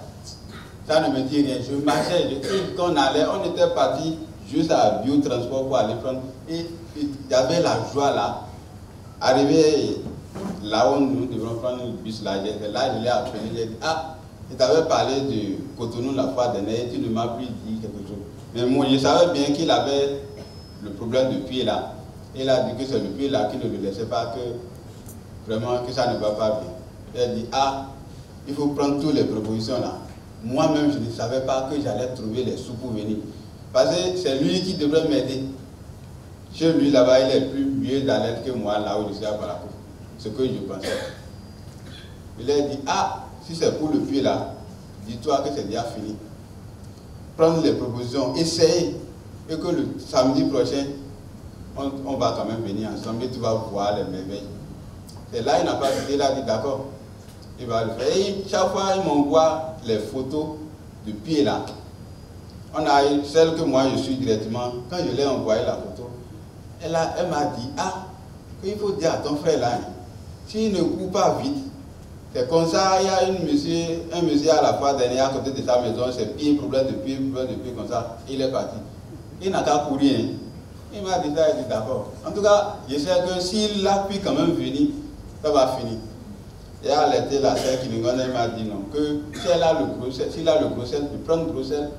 ça ne me dit rien. Je marchais, quand on allait, on était parti juste à biotransport pour aller prendre. Et il y avait la joie là. Arrivé là où nous devrons prendre le bus là, je l'ai appelé, j'ai dit, je t'avais parlé de Cotonou la fois dernière, tu ne m'as plus dit quelque chose. Mais moi, je savais bien qu'il avait le problème de pied là. Il a dit que c'est le pied là qui ne le laissait pas, que vraiment que ça ne va pas bien. Il a dit, il faut prendre toutes les propositions là. Moi-même, je ne savais pas que j'allais trouver les sous pour venir. Parce que c'est lui qui devrait m'aider. Chez lui là-bas, il est plus mieux d'alerte que moi là où je suis à Balakou. Ce que je pensais. Il a dit, si c'est pour le pied là, dis-toi que c'est déjà fini. Prendre les propositions, essayer. Et que le samedi prochain, on va quand même venir ensemble et tu vas voir les merveilles. Et là, il n'a pas dit, il a dit d'accord, il va le faire. Et chaque fois, il m'envoie les photos de pied là. On a eu celle que moi je suis directement, quand je l'ai envoyé la photo, elle m'a dit, ah, il faut dire à ton frère là, s'il ne court pas vite, c'est comme ça, il y a un monsieur à la fois dernière à côté de sa maison, c'est pied, problème de pied, comme ça, il est parti. Il n'a qu'à courir. Hein. Il m'a dit ça, il dit d'accord. En tout cas, je sais que s'il a pu quand même venir, ça va finir. Et à l'été, la sœur qui nous connaît, il m'a dit non, que s'il a le gros sel, il prend le gros sel,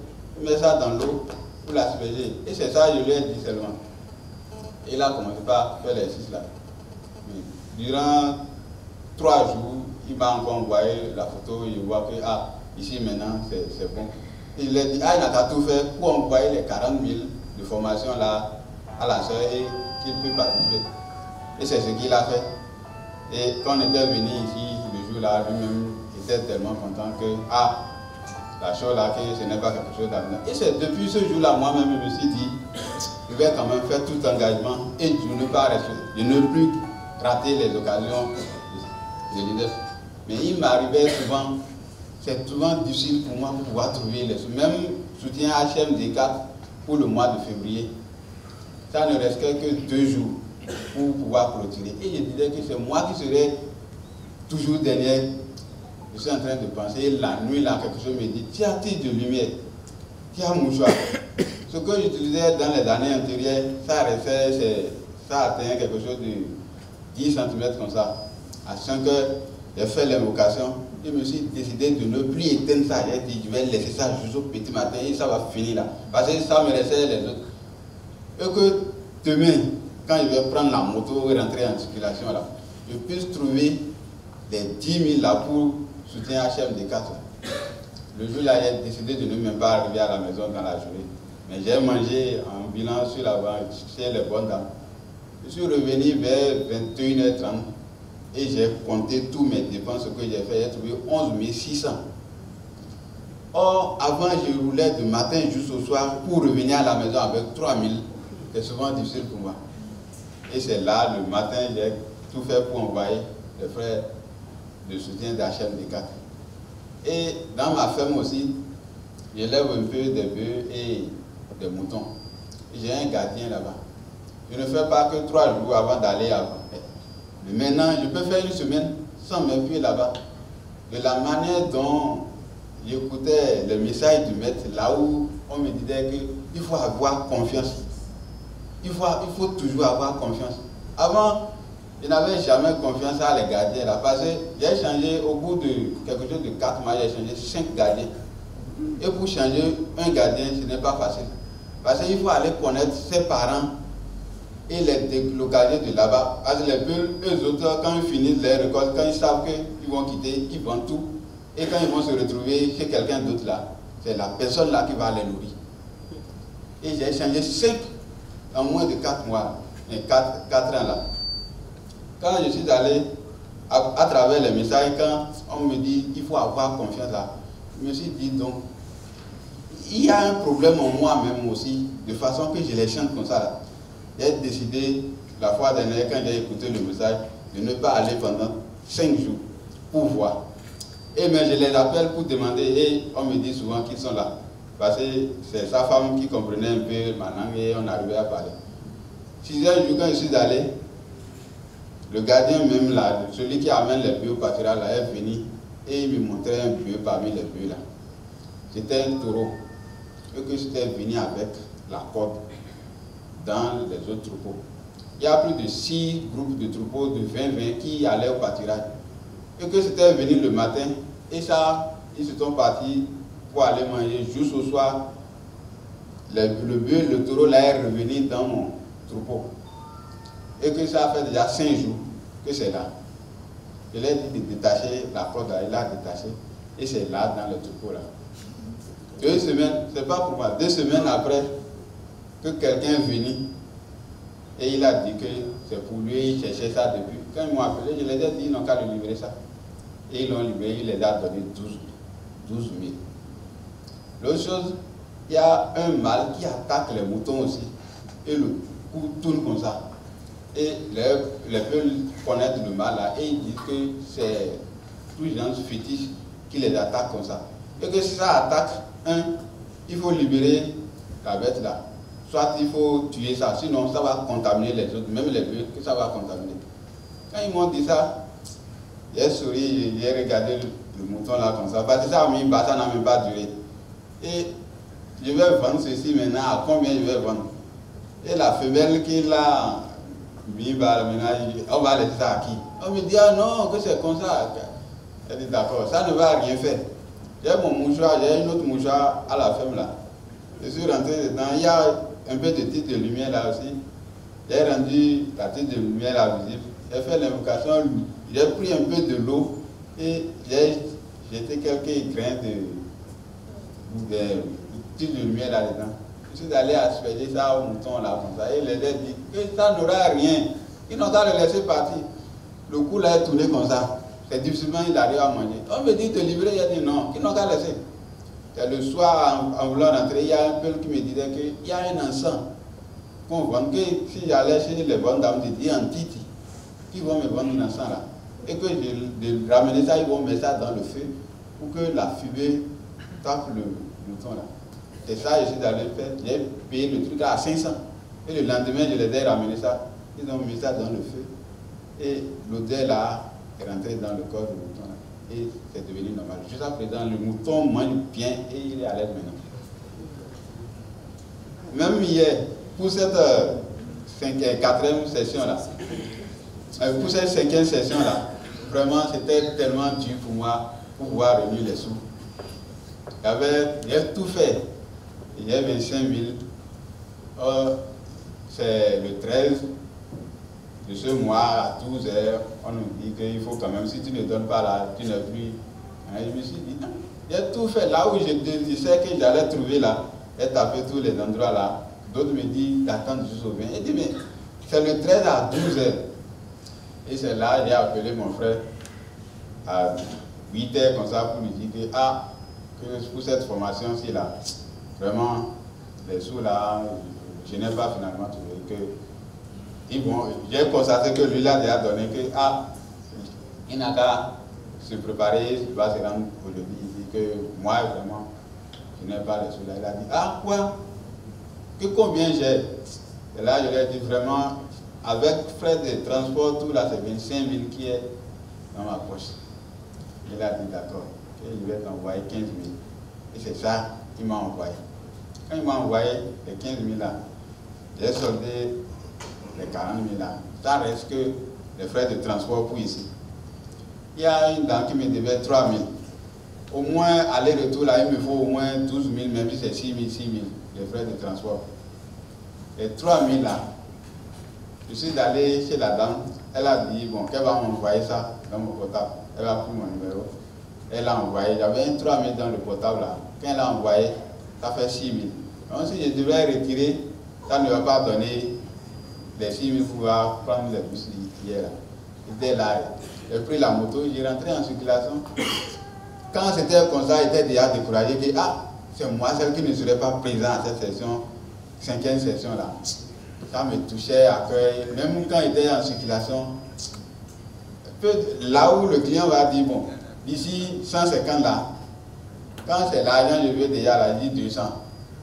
il met ça dans l'eau pour l'asperger. Et c'est ça, je lui ai dit seulement. Et il a commencé par faire l'exercice là. Mais durant 3 jours, il m'a encore envoyé la photo, il voit que, ah, ici maintenant, c'est bon. Il a dit, ah, il n'a qu'à tout faire pour envoyer les 40 000 de formation là à la soeur et qu'il peut participer. Et c'est ce qu'il a fait. Et quand on était venu ici, le jour là, lui-même était tellement content que, ah, la chose là, que ce n'est pas quelque chose d'avenir. Et c'est depuis ce jour-là, moi-même, je me suis dit, je vais quand même faire tout engagement et je ne pas rester, je ne plus rater les occasions de leader. Mais il m'arrivait souvent, c'est souvent difficile pour moi de pouvoir trouver les même soutien HMD4 pour le mois de février. Ça ne restait que 2 jours pour pouvoir clôturer. Et je disais que c'est moi qui serais toujours derrière. Je suis en train de penser, la nuit là, quelque chose me dit, tu as-t-il de lumière? Tu as un mouchoir? Ce que j'utilisais dans les années antérieures, ça restait, ça atteignait quelque chose de 10 cm comme ça. À 5 heures, j'ai fait l'invocation. Je me suis décidé de ne plus éteindre ça. J'ai dit, je vais laisser ça jusqu'au petit matin et ça va finir là. Parce que ça me restait les autres. Et que demain, quand je vais prendre la moto et rentrer en circulation là, je puisse trouver les 10 000 là pour soutien HMD4. Le jour là, j'ai décidé de ne même pas arriver à la maison dans la journée. Mais j'ai mangé en bilan sur la banque chez les bonnes dames. Je suis revenu vers 21h30 et j'ai compté tous mes dépenses que j'ai fait. J'ai trouvé 11 600. Or, avant, je roulais du matin jusqu'au soir pour revenir à la maison avec 3 000. C'est souvent difficile pour moi. Et c'est là, le matin, j'ai tout fait pour envoyer les frères de soutien d'HMD4. Et dans ma ferme aussi, j'élève un peu des bœufs et des moutons. J'ai un gardien là-bas. Je ne fais pas que 3 jours avant d'aller à Vendée. Mais maintenant, je peux faire une semaine sans m'appuyer là-bas. De la manière dont j'écoutais le message du maître, là où on me disait qu'il faut avoir confiance. Il faut toujours avoir confiance. Avant, je n'avais jamais confiance à les gardiens là, parce que j'ai changé au bout de quelque chose de 4 mois, j'ai changé 5 gardiens. Et pour changer un gardien, ce n'est pas facile. Parce qu'il faut aller connaître ses parents et les délocaliser de là-bas. Parce que les bœufs, eux autres, quand ils finissent les récoltes, quand ils savent qu'ils vont quitter, ils vendent tout. Et quand ils vont se retrouver chez quelqu'un d'autre là, c'est la personne là qui va les nourrir. Et j'ai changé 5 en moins de 4 mois, 4 ans là. Quand je suis allé à travers les messages, quand on me dit qu'il faut avoir confiance là, je me suis dit donc, il y a un problème en moi-même aussi, de façon que je les chante comme ça là. J'ai décidé, la fois dernière, quand j'ai écouté le message, de ne pas aller pendant 5 jours pour voir. Et mais je les appelle pour demander, et on me dit souvent qu'ils sont là. Parce que c'est sa femme qui comprenait un peu ma langue et on arrivait à parler. 6e jour, quand je suis allé, le gardien même là, celui qui amène les bœufs au pâturage là, est venu et il me montrait un bœuf parmi les bœufs là. C'était un taureau. Et que j'étais venu avec la corde dans les autres troupeaux. Il y a plus de 6 groupes de troupeaux de 20 qui allaient au pâturage. Et que c'était venu le matin et ça, ils se sont partis pour aller manger jusqu'au soir. Le bœuf, le taureau là est revenu dans mon troupeau. Et que ça fait déjà 5 jours que c'est là. Je l'ai dit de détacher la corde, il a détaché. Et c'est là dans le troupeau là. 2 semaines, c'est pas pour moi, 2 semaines après que quelqu'un est venu et il a dit que c'est pour lui, il cherchait ça depuis. Quand ils m'ont appelé, je les ai dit, ils n'ont qu'à lui livrer ça. Et ils l'ont livré, il les a donné 12 000. L'autre chose, il y a un mâle qui attaque les moutons aussi. Et le cou tourne comme ça. Et les peuples connaissent le mal là, et ils disent que c'est tous les gens fétiches qui les attaquent comme ça. Et que si ça attaque un, il faut libérer la bête là. Soit il faut tuer ça, sinon ça va contaminer les autres, même les bœufs, que ça va contaminer. Quand ils m'ont dit ça, j'ai souri, j'ai regardé le mouton là comme ça, parce que ça n'a même pas duré. Et je vais vendre ceci maintenant, à combien je vais vendre? Et la femelle qui l'a mis, on va laisser ça à qui? On me dit, ah non, que c'est comme ça. Elle dit, d'accord, ça ne va rien faire. J'ai mon mouchoir, j'ai une autre mouchoir à la ferme là. Je suis rentré dedans, il y a un peu de titre de lumière là aussi. J'ai rendu la titre de lumière là visible. J'ai fait l'invocation, j'ai pris un peu de l'eau et j'ai jeté quelques grains de titre de lumière là-dedans. Je suis allé asperger ça au mouton là comme ça. Et il les a dit que ça n'aura rien. Ils n'ont qu'à le laisser partir. Le cou là est tourné comme ça. C'est difficilement il arrive à manger. On me dit de libérer, il a dit non, qu'ils n'ont qu'à laisser. Et le soir, en voulant rentrer, il y a un peu qui me disait qu'il y a un encens qu'on vend, que si j'allais chez les bonnes dames, je dis en titi, qui vont me vendre un encens là. Et que de ramener ça, ils vont mettre ça dans le feu pour que la fumée tape le mouton là. C'est ça, je suis allé faire. J'ai payé le truc à 500. Et le lendemain, je les ai ramené ça. Ils ont mis ça dans le feu. Et l'odeur là est rentrée dans le corps du mouton là. Et c'est devenu normal. Jusqu'à présent, le mouton mange bien et il est à l'aise maintenant. Même hier, pour cette 4e session là, pour cette 5e session là, vraiment c'était tellement dur pour moi pour pouvoir réunir les sous. J'ai tout fait. Il y a 25 000. C'est le 13 de ce mois à 12 heures. On nous dit qu'il faut quand même, si tu ne donnes pas là, tu n'es plus. Je me suis dit, non, j'ai tout fait. Là où je sais que j'allais trouver là, j'ai tapé tous les endroits là. D'autres me disent d'attendre jusqu'au 20. Je dis, mais c'est le 13 à 12 heures. Et c'est là que j'ai appelé mon frère à 8 heures comme ça pour lui dire que pour cette formation-ci là, vraiment, les sous là, je n'ai pas finalement trouvé que j'ai constaté que lui là déjà donné que il n'a qu'à se préparer, il va se rendre aujourd'hui. Il dit que moi vraiment, je n'ai pas les sous là. Il a dit, quoi? Que combien j'ai? Et là, je lui ai dit vraiment, avec frais de transport, tout là, c'est 25 000 qui est dans ma poche. Il a dit d'accord, il va t'envoyer 15 000. Et c'est ça qu'il m'a envoyé. Quand il m'a envoyé les 15 000 là, j'ai soldé les 40 000 là. Ça reste que les frais de transport pour ici. Il y a une dame qui me devait 3 000. Au moins, aller-retour là, il me faut au moins 12 000, même si c'est 6 000, les frais de transport. Les 3 000 là, je suis allé chez la dame, elle a dit bon, qu'elle va m'envoyer ça dans mon portable. Elle a pris mon numéro, elle a envoyé, j'avais un 3 000 dans le portable là. Quand elle a envoyé, ça fait 6 000. Donc si je devais retirer, ça ne va pas donner les 6 000 pour pouvoir prendre les bus hier. J'étais là, j'ai pris la moto, j'ai rentré en circulation. Quand c'était comme ça, j'étais déjà découragé que c'est moi celle qui ne serait pas présent à cette session, 5e session là. Ça me touchait à cœur, même quand j'étais en circulation. Là où le client va dire, bon, d'ici 150 là, quand c'est l'argent, je veux déjà la dire 200.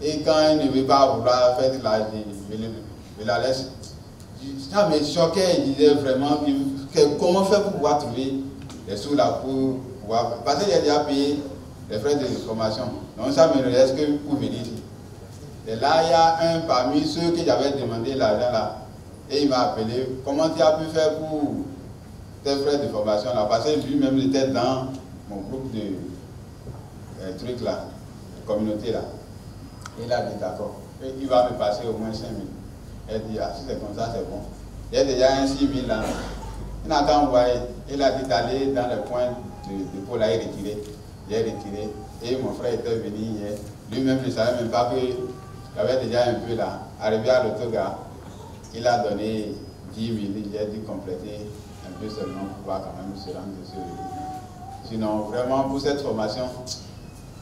Et quand il ne veut pas vouloir faire de l'argent, je la laisse. Ça me choquait, il disait vraiment comment faire pour pouvoir trouver les sous là pour pouvoir. Parce que j'ai déjà payé les frais de formation. Donc ça me reste que pour venir ici. Et là, il y a un parmi ceux que j'avais demandé l'argent là. Et il m'a appelé. Comment tu as pu faire pour tes frais de formation là? Parce que lui-même était dans mon groupe de trucs là, de communauté là. Et il a dit d'accord. Il va me passer au moins 5 000. Elle dit, si c'est comme ça, c'est bon. Il y a déjà un 6 000 là. Il n'a qu'à envoyer. Il a dit d'aller dans le coin de dépôt là et retirer. J'ai retiré. Et mon frère était venu hier. Lui-même ne savait même pas qu'il y avait déjà un peu là. Arrivé à l'autogare, il a donné 10 000. J'ai dû compléter un peu seulement pour pouvoir quand même se rendre dessus. Sinon, vraiment, pour cette formation,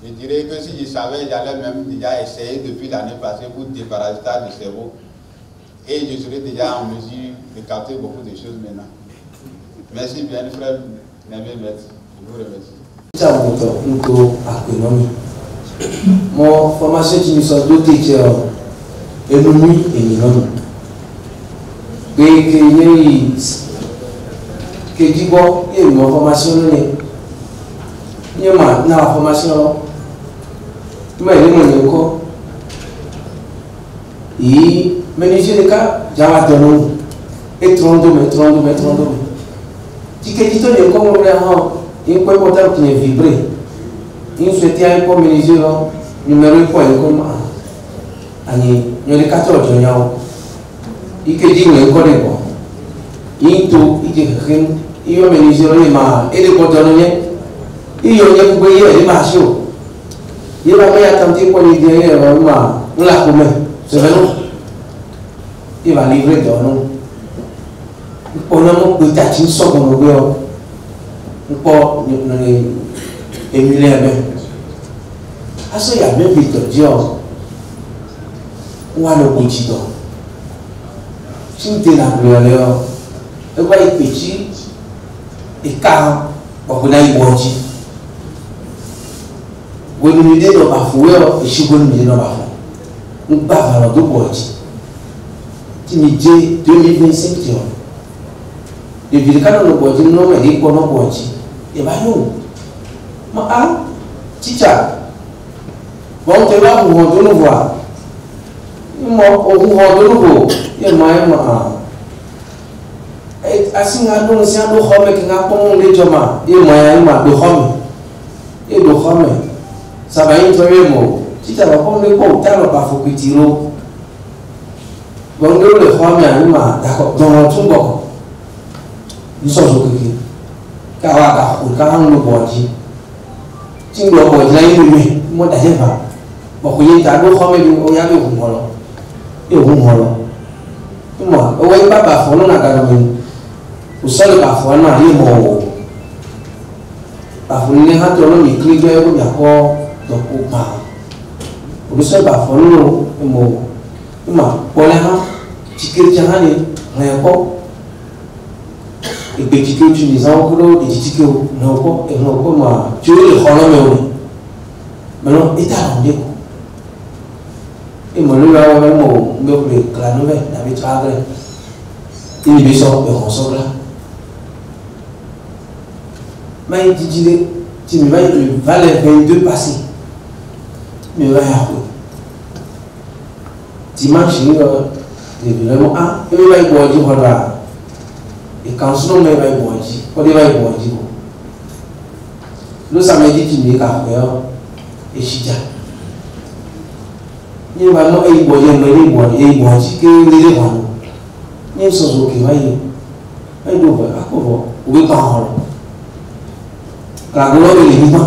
je dirais que si je savais, j'allais même déjà essayer depuis l'année passée pour déparasitage du cerveau. Et je serais déjà en mesure de capter beaucoup de choses maintenant. Merci bien, frère. Merci. Je vous remercie. Mon formation qui nous sont dotée et nous et nous. Que dit bon, et une formation il y a la formation mais il y a encore et mais les cas j'avais donné et 32 si quelqu'un dit comme on l'a il peut porter qui est vibré il souhaitait un peu mesurer numéro point comme ani il y a 14 il que dit le corps bon il tout il dit il y a mesurer ma et le porteur il y a une bouillie de marché il va pas attendre pour lui dire on l'a commis c'est vrai il va livrer dans nous on a mon petit une sorte de nous pour nous émuler bien à ce il y a même vite dire on a le petit don si tu es la couleur et va être petit et car on a eu bon petit vous nous dites dans ma foi et si vous nous dites dans ma foi nous parlons de bon petit tu me dis 2025 et puis quand on a dit non mais il connaît bon petit et bah non ma ah chicha bon tu vas vous rendre nous voir moi on vous rend nouveau et moi et ainsi on nous c'est un homme qui n'a pas les jama et moi de homme et de homme ça va être un mot chicha va pas le bon t'as le pas faut que tu l'eau bon le homme moi d'accord dans tout bon nous sommes au côté car on a le bon dit si le bon là il moi d'ailleurs pas bon il y a le homme il y a le homme et au moins moi ouais papa faut non académie au sol pas faut non aller mon pas faut ne ha to no mi clique ko ya ko donc au pas au sol pas faut non mo ma ko le ha tikir jahani ne ko et petit que tu dis en gros et petit que non ko et non ko ma tu le xono me maintenant état on et mon le a mo me la nouvelle avec travail il est besoin de recevoir là mais il dit tu me vas le valet 22 passé mais va y dimanche il vraiment ah il va y boire du voilà et quand son me va y boire du on va y boire du le samedi tu me cas et chita nhưng mà nó ai bỏ tiền mới đi bỏ chỉ cái đi để hoàn nhưng số số kiểu ai đủ vậy à cô vợ với con cả cái lối đi mà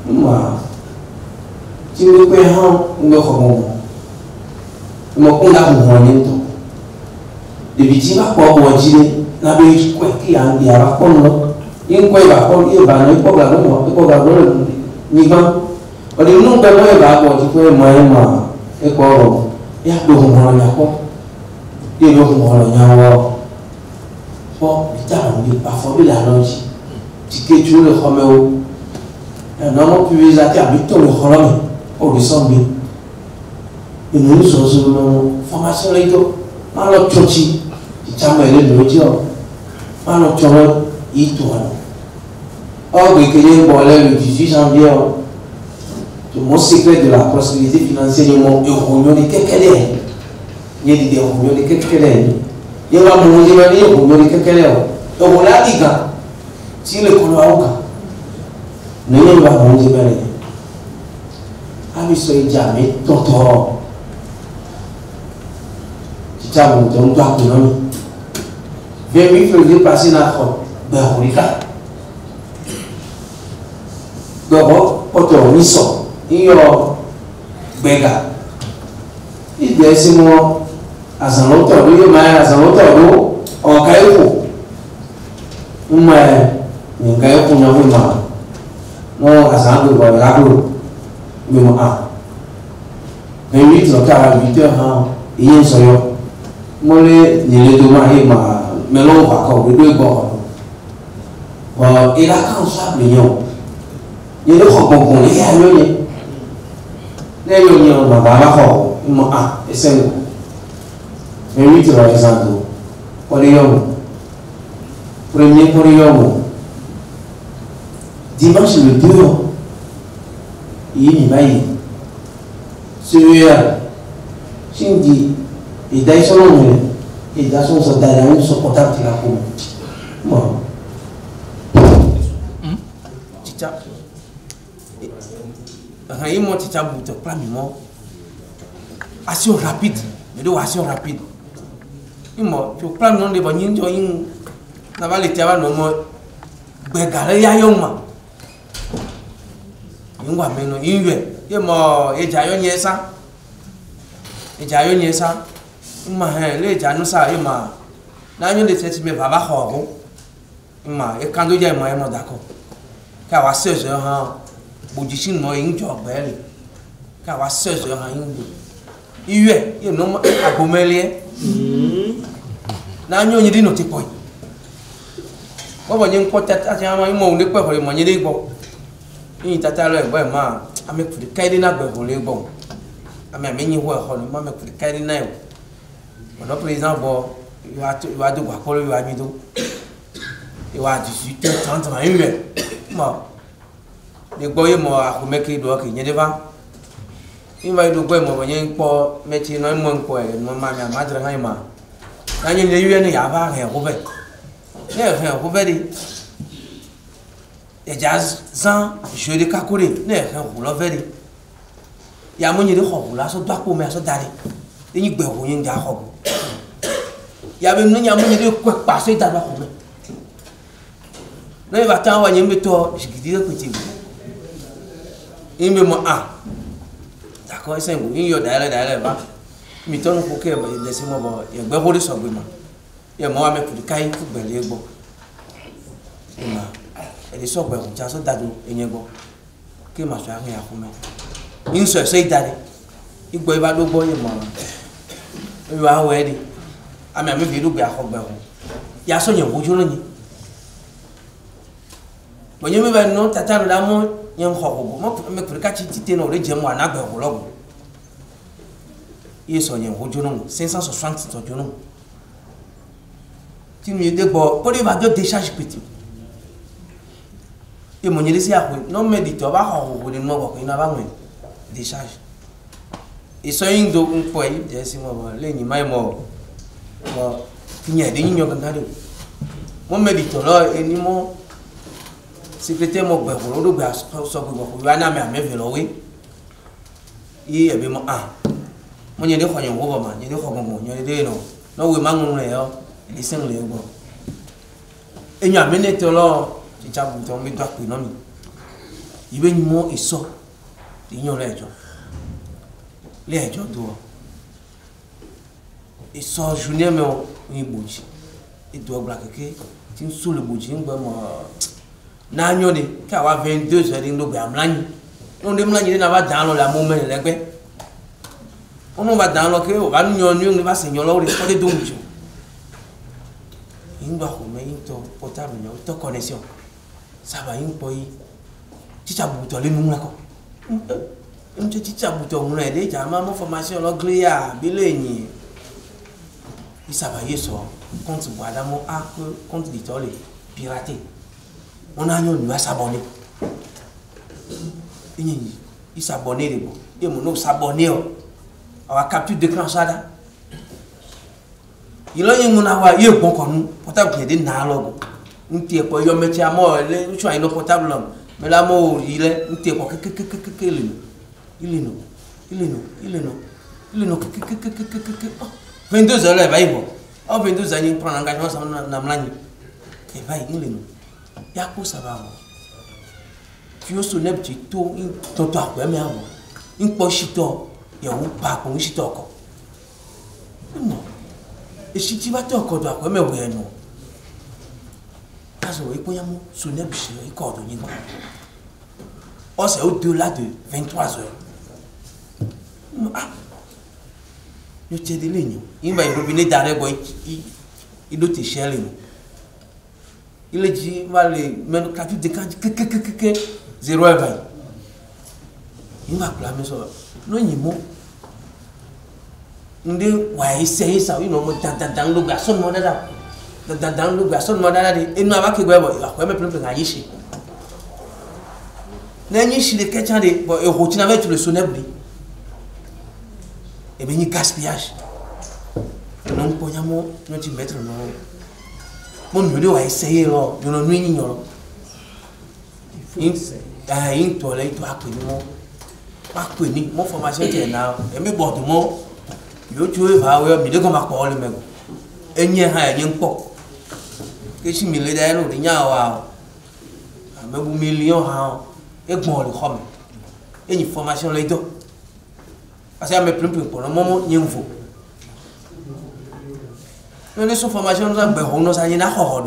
nhưng mà chỉ biết quen không người không mà cũng đã hùng hồn liên tục để vì chỉ bác bỏ chỉ là bị quay cái ăn đi bác con nó nhưng quay bác con yêu bà nói có là nó một cái cô là nó là như vậy và nếu nung cái mới bà bỏ thì quay mà cái cô rồi ya đồ hùng hồn nhà cô đi đồ hùng hồn là nhà cô cô bị chạm bị bà phó bị làm đâu chỉ cái chú là không yêu nó nó bị ra chạm bị tôi là không làm ô bị xong bị những người số nó formation lấy tôi mà nó cho chi thì chạm về lên đối chưa mà nó cho nó ý tuổi cái gì bỏ lên được chỉ sang đi mon secret de la prospérité financière est mon euro de quelques années. Il y a des euros de quelques années. Il y a mon euro de quelques années. Donc là, il y a si le coloc, ne y a pas mon euro. Ah, mais soyez jamais tonton. Tu as mon don d'économie. 28 février passé dans la route. Ben, on y va. D'abord, quand on y sort. Iyo bega ibe simo azanoto do yo mai azanoto do o kaifu umma ni kaifu na umma no azandu ba ladu mi mo a mais 8 heures 48 heures hein yin so yo Mole ni le doma e ma melon va ko do go. Bon, il a quand ça mignon. Il le ko bon il a yo ni. Ne yo ni ma ba ba ko mo ah esen. Mais lui tu vas exemple. Pour yo. Premier pour yo. Dimanche le 2 il va y. Celui-là, si on dit, il a son nom, il a son salaire, son portable, il a pour moi. Tita, il m'a tita pour plein de mots. Action rapide, mais de action rapide. Il m'a pour plein de noms de bonnes gens, il n'a pas les terrains, non, moi, bégaré, il y a un homme. Il m'a mené, il y a moi, et j'ai eu ça. Et j'ai eu ça. Il m'a dit, j'ai eu ça, il m'a. Là, il a dit, mais va voir. Il m'a. Et quand il y a moi, il m'a d'accord. Car à 16 heures, Boudichin m'a une job belle. Car à 16 heures, il y a un homme à Gomélier. Là, il y a une autre point. Quand on y a une côte, il y a un monde de quoi pour les manier des bons. Il y a un peu de mal. Avec le caïdina pour les bons. Mais many who are on mamma could carry now. When a president ball, you are to work all you are me do. You are to turn to my ear. Ma, the boy more who make it work in Geneva. Invite the boy more young poor, making no one poor, and mamma, mother, Haima. And in the UN, you have a hair over. Never hair over. The jazz, Zan, Judy Kakuri, never who love very. Ya mo nyere ho la so dwapo me so dare enyi gbe ho yin ja ho ya be no nya mo nyere kwa pa so dare ho me no e ba tan wa nyem to jigidi ko ti imbe mo da ko ese ngo yin yo dare ba mi to no ko ke ba le se mo bo ye gbe ho de so gbe ma ye mo wa me ku kai ku gbe le gbo ma e le so gbe ho ja so dadu enye gbo ke ma so ya ko me in so say daddy igbo iba do gbo yin mo e wa we di ami ami bi du gbe akogbe ho ya so yen wojo lo ni mo yin me ba no tata no da mo yen ho go mo me kuri ka chi tite no re je mo ana gbe ho lo ye so yen wojo no 560 to jo no ti mi de gbo ko ri ba do décharge petit e mo yin si akwe no medito ba ho go ni no go ina ba nwe décharge. Et ça, il y a un point, c'est moi, les animaux morts. Il y a des gens qui ont dit, moi, je me dis, là, et ni mon secrétaire, mon père, on doit faire ça, on doit faire ça, il y a des gens moi, il y a des gens qui ont dit, il y a des gens qui ont dit, il y a des gens qui ont dit, il y a des gens qui ont dit, et il y a des gens qui ont dit, il y a des gens qui sont Ignon leggio. Leggio do. E so junior me o ni buji. E do black ke tin sou le buji ngba mo. Na nyo ni ka wa 22 heures ndo gba mlani. On de mlani na ba dan lo la mo me legbe. On mo ba dan lo ke o ba nyo ni ba se nyo lo ri ko de dunju. Ingba ko me into portable nyo to connexion. Ça va in poi. Ti cha bu to le nu la ko. Un petit bouton on a déjà ma formation l'oglia bilenyi il s'avaye so compte boadamo a compte ditole piraté on a nyon va s'abonner il s'abonner les bon et mon no s'abonner a capture d'écran ça là il a yon na wa ye bon kon portable de na logo nti ko yo metia mo le choix no portable mais là mo il est nti ko il est non 22 heures là va y voir 22 ans il prend l'engagement ça na mlani et va il est non ya ko ça va tu as sonné petit tout ton toi quoi mais avant une pochito ya ou pas ko chito ko non et si tu vas te ko toi quoi mais ouais non parce que il mo sonné biche il corde ni oh c'est au-delà de 23 heures. nous t'es de ligne. Il va y revenir derrière quoi, il doit te chercher. Il a dit, va les mettre quand tu décantes, que 0 et 20. Il va clamer ça. Non, il mot. On dit, ouais, essayer ça, oui, non, dans le garçon, mon dada. Dans le garçon, mon dada, et nous avons que quoi, il va quand même plus de gaïchi. N'ayez les chrétiens de, bon, et routine avec le sonnet, et bien, il gaspillage. Non, pour y avoir, nous tu mettre le nom. Mon Dieu, on va essayer, là, nous n'en nuit, il toilette, toi, pas connu, mon formation est là, et mes bords de mon, tu vas, mais de comme à parole, même. Et n'y a rien pas. Que si mille d'années, il y a un million, et bon, le homme. Et une formation là-dedans. Parce qu'il y a mes plumes pour le moment, il y a un faux. Nous avons formation, nous avons besoin de ça, il y a un horreur.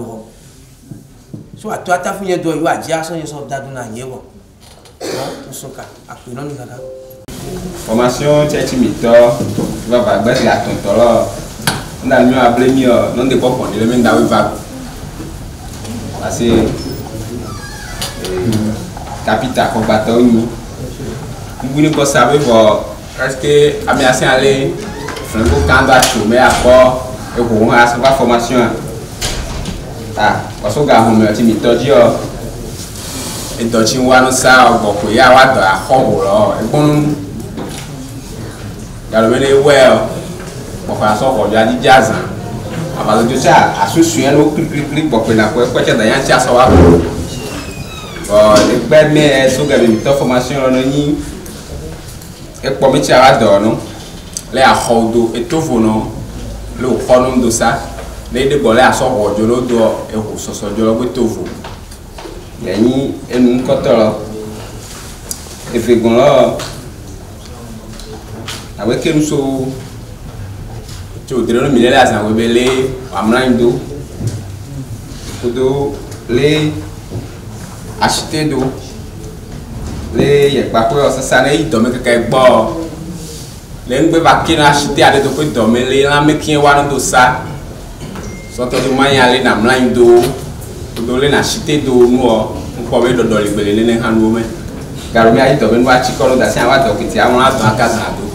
Soit toi, tu as fini de dire, tu as dit, tu as dit, tu as dit, formation tchèchimito va va battre la tontolo on a mieux appelé mieux non de quoi prendre le même d'avoir va parce que capital combattant nous ne pouvons savoir parce que améliation aller franco quand doit chômer à bord et pour on a sa formation ah parce que gars on tchèchimito dit et donc tu vois nous ça beaucoup il y a what à hobble là et bon il y a le même ouais pour faire ça on a dit jazz à part de ça à ce sujet nous clic pour que la quoi tu as d'ailleurs ça va bon les belles mais sur que une formation là ni et pour mettre à dehors non les à hobble et tout non le chrono de ça les de boler à son rôle de l'eau et au so de l'eau tout yani enu kotolo efegon awe kemso to dreno milele asan webele amraindo kodo le acheter do le yepa ko osasa na idome keke gbo le ngbe ba kin acheter ade to ko idome le la mekin wa no do sa so to do manya le na mraindo dole na chité do no nko be dodo libele ne hanu me garo mi ayi to be no achi ko da se awa dokiti awon adan akaza do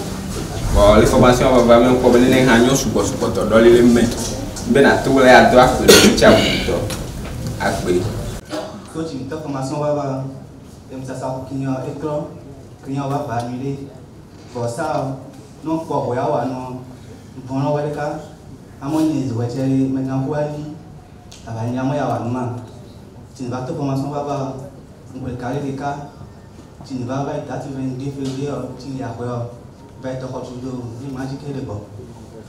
bo les formations va même ko be ne hanyo subo to do le me be na to le ado ape le cha to ape so tu ta formation va même ça ko kinyo écran kinyo va annuler pour ça non ko ya wa no bon no weleka amoni zo wacheri maintenant ko ali abanyama ya wanuma tinba to formation baba ngwe kale de ka tinba ba date 22 février tin ya ko ba to ko tudo ni magique de bon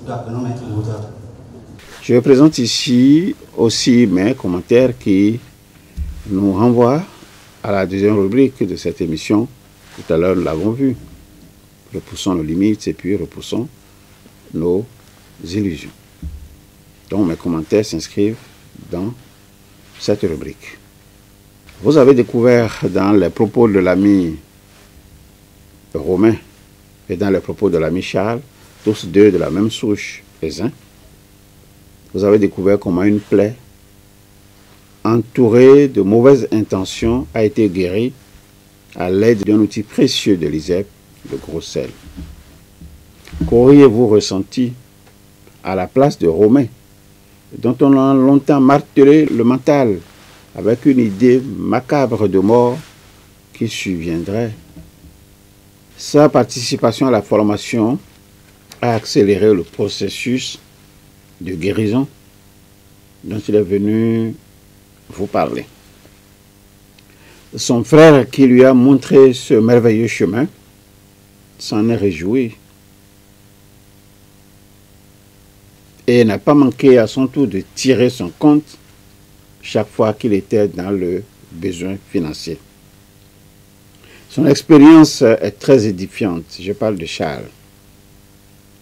doit que nous mettre l'auteur. Je présente ici aussi mes commentaires qui nous renvoient à la deuxième rubrique de cette émission. Tout à l'heure, nous l'avons vu. Repoussons nos limites et puis repoussons nos illusions. Donc mes commentaires s'inscrivent dans cette rubrique. Vous avez découvert dans les propos de l'ami Romain et dans les propos de l'ami Charles, tous deux de la même souche, les uns, vous avez découvert comment une plaie entourée de mauvaises intentions a été guérie à l'aide d'un outil précieux de l'ISEP, le gros sel. Qu'auriez-vous ressenti à la place de Romain, dont on a longtemps martelé le mental avec une idée macabre de mort qui surviendrait? Sa participation à la formation a accéléré le processus de guérison dont il est venu vous parler. Son frère qui lui a montré ce merveilleux chemin s'en est réjoui et n'a pas manqué à son tour de tirer son compte chaque fois qu'il était dans le besoin financier. Son expérience est très édifiante. Je parle de Charles.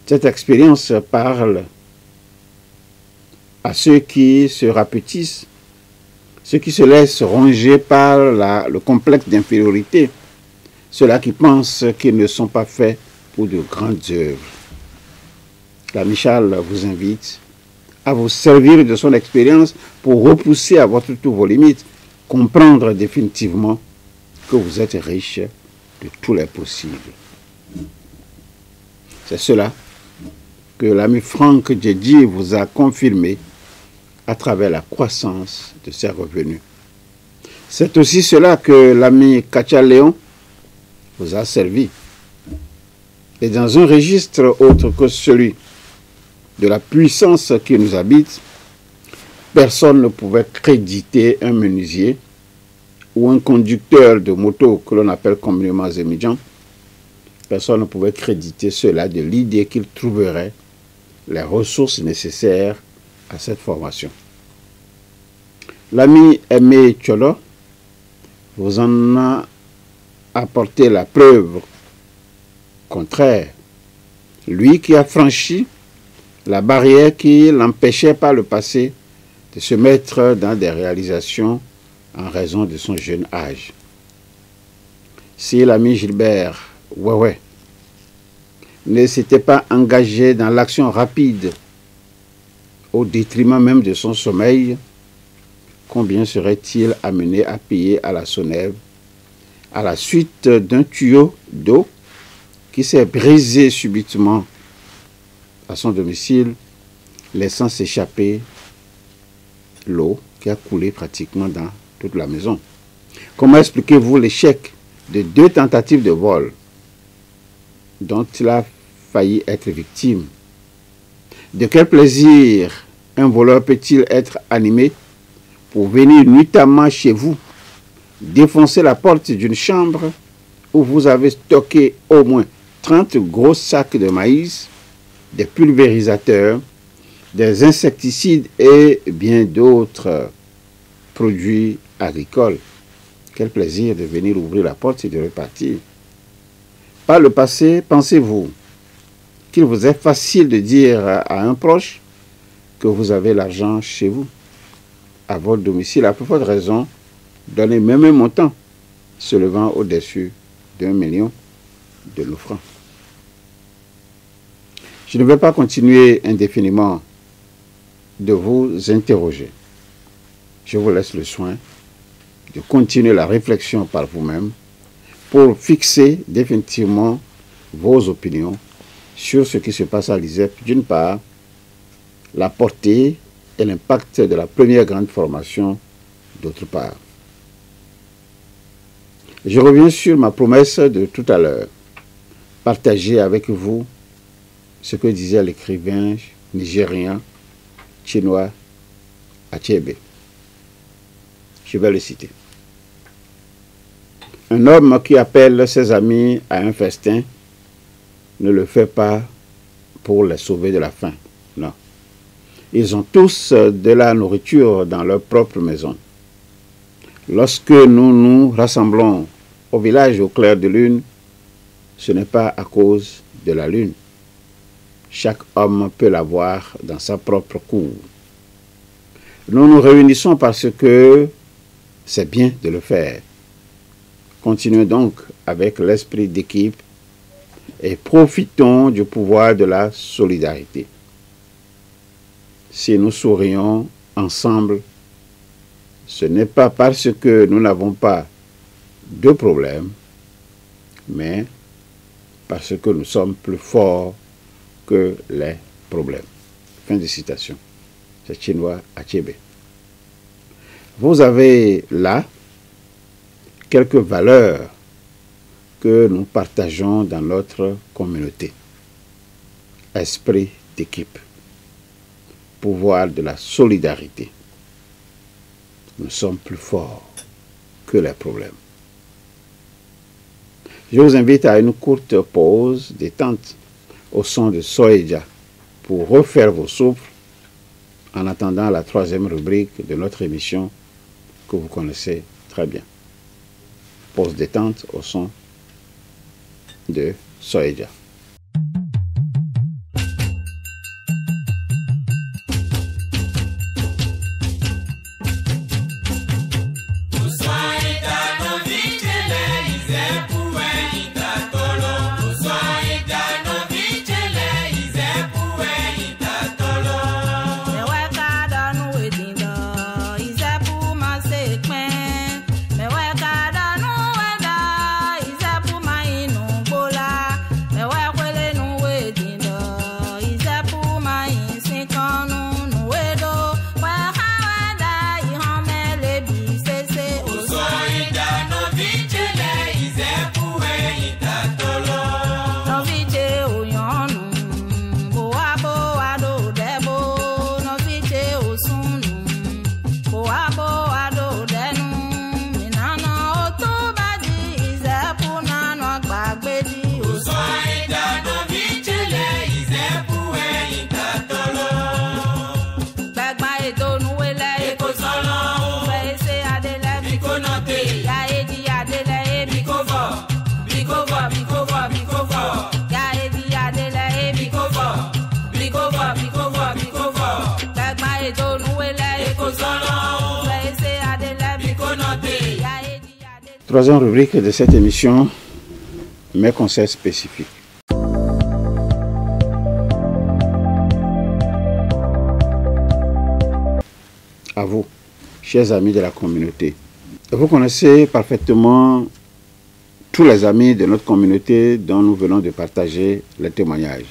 Cette expérience parle à ceux qui se rapetissent, ceux qui se laissent ronger par le complexe d'infériorité, ceux-là qui pensent qu'ils ne sont pas faits pour de grandes œuvres. L'ami Charles vous invite à vous servir de son expérience pour repousser à votre tour vos limites, comprendre définitivement que vous êtes riche de tous les possibles. C'est cela que l'ami Franck Djedji vous a confirmé à travers la croissance de ses revenus. C'est aussi cela que l'ami Katia Léon vous a servi. Et dans un registre autre que celui de la puissance qui nous habite, personne ne pouvait créditer un menuisier ou un conducteur de moto que l'on appelle communément Zemidjan. Personne ne pouvait créditer cela de l'idée qu'il trouverait les ressources nécessaires à cette formation. L'ami Aimé Tcholo vous en a apporté la preuve contraire. Lui qui a franchi la barrière qui l'empêchait par le passé de se mettre dans des réalisations en raison de son jeune âge. Si l'ami Gilbert ne s'était pas engagé dans l'action rapide au détriment même de son sommeil, combien serait-il amené à payer à la Sonève à la suite d'un tuyau d'eau qui s'est brisé subitement à son domicile, laissant s'échapper l'eau qui a coulé pratiquement dans toute la maison? Comment expliquez-vous l'échec de 2 tentatives de vol dont il a failli être victime? De quel plaisir un voleur peut-il être animé pour venir nuitamment chez vous, défoncer la porte d'une chambre où vous avez stocké au moins 30 gros sacs de maïs, des pulvérisateurs, des insecticides et bien d'autres produits agricoles? Quel plaisir de venir ouvrir la porte et de repartir. Par le passé, pensez-vous qu'il vous est facile de dire à un proche que vous avez l'argent chez vous, à votre domicile, à plus forte raison, donner même un montant se levant au-dessus d'1 million de nos francs? Je ne vais pas continuer indéfiniment de vous interroger. Je vous laisse le soin de continuer la réflexion par vous-même pour fixer définitivement vos opinions sur ce qui se passe à l'ISEP. D'une part, la portée et l'impact de la première grande formation, d'autre part. Je reviens sur ma promesse de tout à l'heure, partager avec vous ce que disait l'écrivain nigérien Chinua Achebe. Je vais le citer. Un homme qui appelle ses amis à un festin ne le fait pas pour les sauver de la faim. Non. Ils ont tous de la nourriture dans leur propre maison. Lorsque nous nous rassemblons au village au clair de lune, ce n'est pas à cause de la lune. Chaque homme peut l'avoir dans sa propre cour. Nous nous réunissons parce que c'est bien de le faire. Continuons donc avec l'esprit d'équipe et profitons du pouvoir de la solidarité. Si nous sourions ensemble, ce n'est pas parce que nous n'avons pas de problème, mais parce que nous sommes plus forts que les problèmes. Fin de citation. C'est Chinua Achebe. Vous avez là quelques valeurs que nous partageons dans notre communauté. Esprit d'équipe. Pouvoir de la solidarité. Nous sommes plus forts que les problèmes. Je vous invite à une courte pause détente au son de Soeja pour refaire vos souffles en attendant la 3e rubrique de notre émission que vous connaissez très bien. Pause détente au son de Soeja. Uswaida no vichele ize puwe Troisième rubrique de cette émission, mes conseils spécifiques. À vous, chers amis de la communauté. Vous connaissez parfaitement tous les amis de notre communauté dont nous venons de partager les témoignages.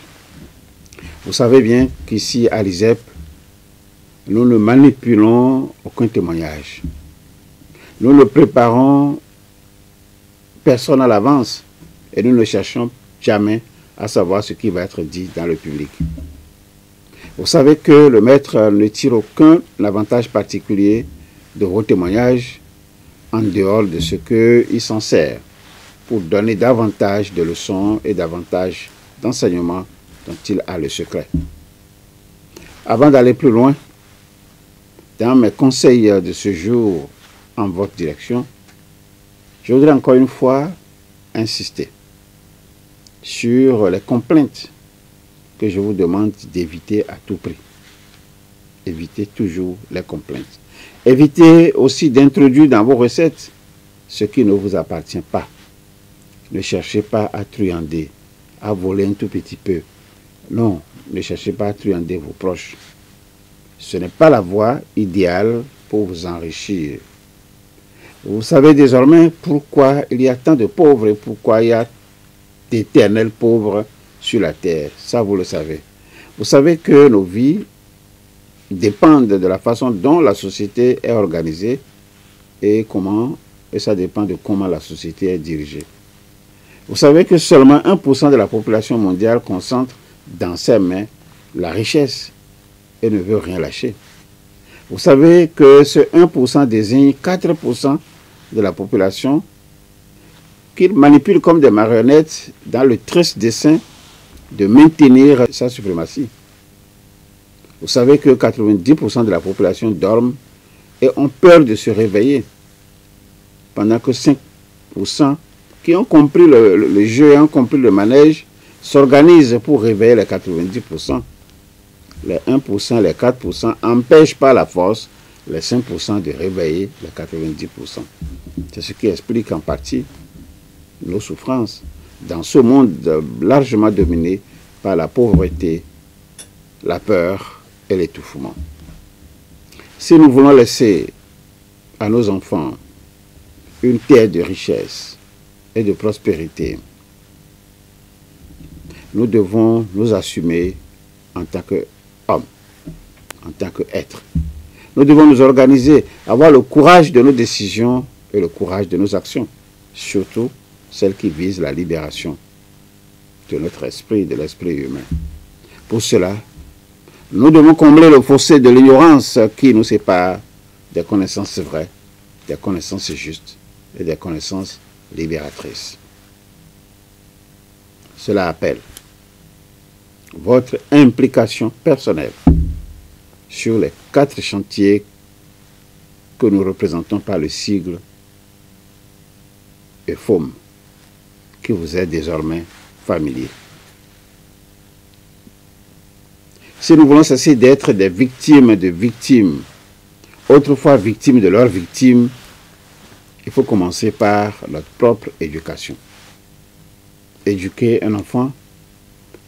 Vous savez bien qu'ici à l'ISEP, nous ne manipulons aucun témoignage. Nous ne préparons personne à l'avance et nous ne cherchons jamais à savoir ce qui va être dit dans le public. Vous savez que le maître ne tire aucun avantage particulier de vos témoignages en dehors de ce qu'il s'en sert pour donner davantage de leçons et davantage d'enseignements dont il a le secret. Avant d'aller plus loin, dans mes conseils de ce jour en votre direction, je voudrais encore une fois insister sur les complaintes que je vous demande d'éviter à tout prix. Évitez toujours les complaintes. Évitez aussi d'introduire dans vos recettes ce qui ne vous appartient pas. Ne cherchez pas à truander, à voler un tout petit peu. Non, ne cherchez pas à truander vos proches. Ce n'est pas la voie idéale pour vous enrichir. Vous savez désormais pourquoi il y a tant de pauvres et pourquoi il y a d'éternels pauvres sur la terre. Ça, vous le savez. Vous savez que nos vies dépendent de la façon dont la société est organisée et ça dépend de comment la société est dirigée. Vous savez que seulement 1% de la population mondiale concentre dans ses mains la richesse et ne veut rien lâcher. Vous savez que ce 1% désigne 4% de la population qu'il manipule comme des marionnettes dans le triste dessein de maintenir sa suprématie. Vous savez que 90% de la population dorment et ont peur de se réveiller, pendant que 5% qui ont compris le jeu et ont compris le manège s'organisent pour réveiller les 90%. Les 1%, les 4% empêchent par la force les 5% de réveiller les 90%. C'est ce qui explique en partie nos souffrances dans ce monde largement dominé par la pauvreté, la peur et l'étouffement. Si nous voulons laisser à nos enfants une terre de richesse et de prospérité, nous devons nous assumer en tant qu'hommes, en tant qu'êtres. Nous devons nous organiser, avoir le courage de nos décisions et le courage de nos actions, surtout celles qui visent la libération de notre esprit, de l'esprit humain. Pour cela, nous devons combler le fossé de l'ignorance qui nous sépare des connaissances vraies, des connaissances justes et des connaissances libératrices. Cela appelle votre implication personnelle sur les 4 chantiers que nous représentons par le sigle EFOM, qui vous est désormais familier. Si nous voulons cesser d'être des victimes de victimes, autrefois victimes de leurs victimes, il faut commencer par notre propre éducation. Éduquer un enfant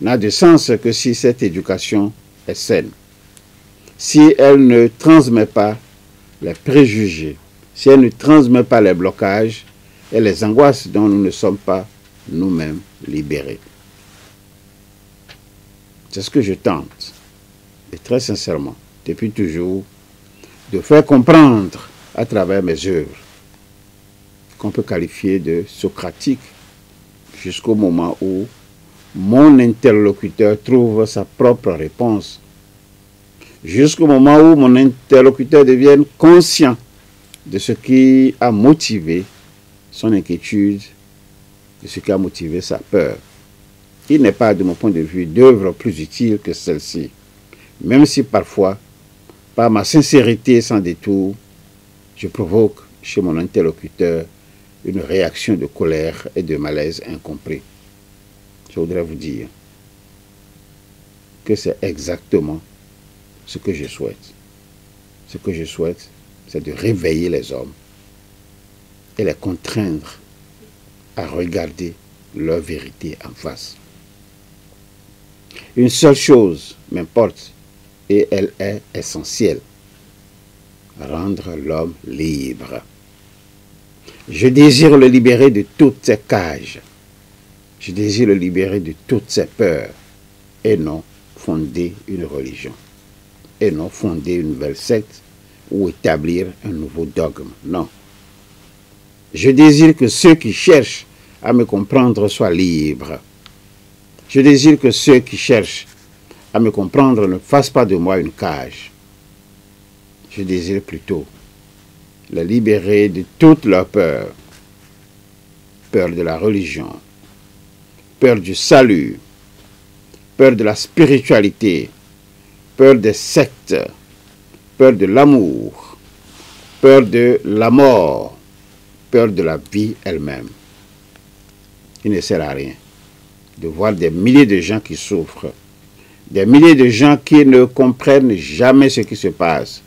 n'a de sens que si cette éducation est saine. Si elle ne transmet pas les préjugés, si elle ne transmet pas les blocages et les angoisses dont nous ne sommes pas nous-mêmes libérés. C'est ce que je tente, et très sincèrement, depuis toujours, de faire comprendre à travers mes œuvres, qu'on peut qualifier de socratique, jusqu'au moment où mon interlocuteur trouve sa propre réponse, jusqu'au moment où mon interlocuteur devienne conscient de ce qui a motivé son inquiétude, de ce qui a motivé sa peur. Il n'est pas, de mon point de vue, d'œuvre plus utile que celle-ci, même si parfois, par ma sincérité sans détour, je provoque chez mon interlocuteur une réaction de colère et de malaise incompris. Je voudrais vous dire que c'est exactement ce que je souhaite. Ce que je souhaite, c'est de réveiller les hommes et les contraindre à regarder leur vérité en face. Une seule chose m'importe et elle est essentielle: rendre l'homme libre. Je désire le libérer de toutes ses cages. Je désire le libérer de toutes ses peurs et non fonder une religion, et non fonder une nouvelle secte ou établir un nouveau dogme. Non. Je désire que ceux qui cherchent à me comprendre soient libres. Je désire que ceux qui cherchent à me comprendre ne fassent pas de moi une cage. Je désire plutôt les libérer de toutes leurs peurs. Peur de la religion, peur du salut, peur de la spiritualité, peur des sectes, peur de l'amour, peur de la mort, peur de la vie elle-même. Il ne sert à rien de voir des milliers de gens qui souffrent, des milliers de gens qui ne comprennent jamais ce qui se passe.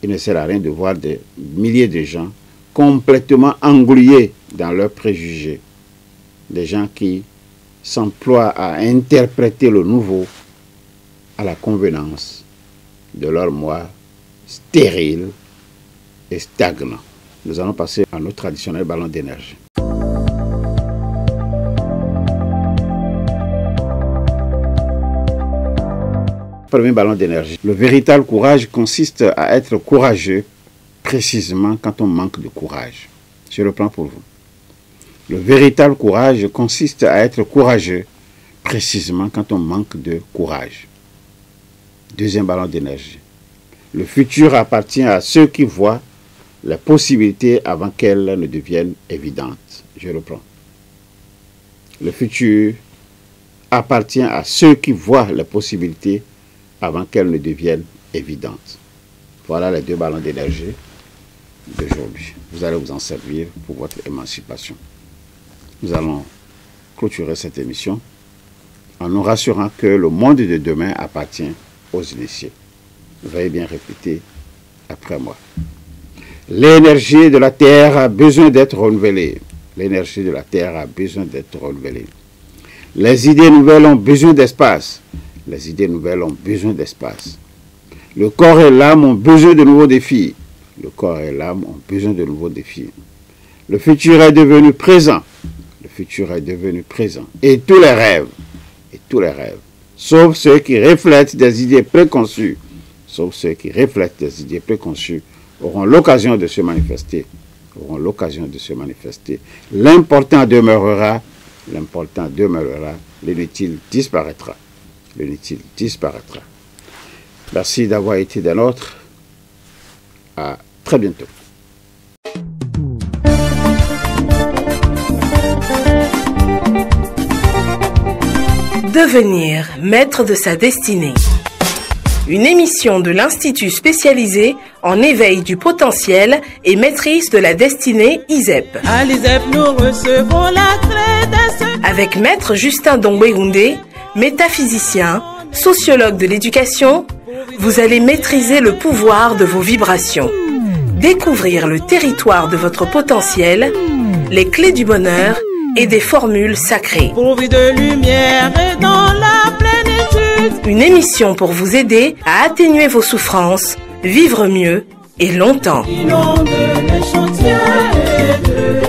Il ne sert à rien de voir des milliers de gens complètement englués dans leurs préjugés, des gens qui s'emploient à interpréter le nouveau à la convenance de leur moi stérile et stagnant. Nous allons passer à notre traditionnel ballon d'énergie. Premier ballon d'énergie. Le véritable courage consiste à être courageux précisément quand on manque de courage. Je reprends pour vous. Le véritable courage consiste à être courageux précisément quand on manque de courage. Deuxième ballon d'énergie. Le futur appartient à ceux qui voient les possibilités avant qu'elles ne deviennent évidentes. Je reprends. Le futur appartient à ceux qui voient les possibilités avant qu'elles ne deviennent évidentes. Voilà les deux ballons d'énergie d'aujourd'hui. Vous allez vous en servir pour votre émancipation. Nous allons clôturer cette émission en nous rassurant que le monde de demain appartient aux initiés. Veuillez bien répéter après moi. L'énergie de la terre a besoin d'être renouvelée. L'énergie de la terre a besoin d'être renouvelée. Les idées nouvelles ont besoin d'espace. Les idées nouvelles ont besoin d'espace. Le corps et l'âme ont besoin de nouveaux défis. Le corps et l'âme ont besoin de nouveaux défis. Le futur est devenu présent. Le futur est devenu présent. Et tous les rêves, sauf ceux qui reflètent des idées préconçues, auront l'occasion de se manifester. L'important demeurera, l'inutile disparaîtra. Merci d'avoir été des nôtres. À très bientôt. Devenir maître de sa destinée. Une émission de l'Institut spécialisé en éveil du potentiel et maîtrise de la destinée ISEP. À l'ISEP, nous recevons la avec Maître Justin Dongbegoundé, métaphysicien, sociologue de l'éducation, vous allez maîtriser le pouvoir de vos vibrations, découvrir le territoire de votre potentiel, les clés du bonheur et des formules sacrées. Pourvu de lumière et dans la plénitude. Une émission pour vous aider à atténuer vos souffrances, vivre mieux et longtemps. Inonde les chantiers de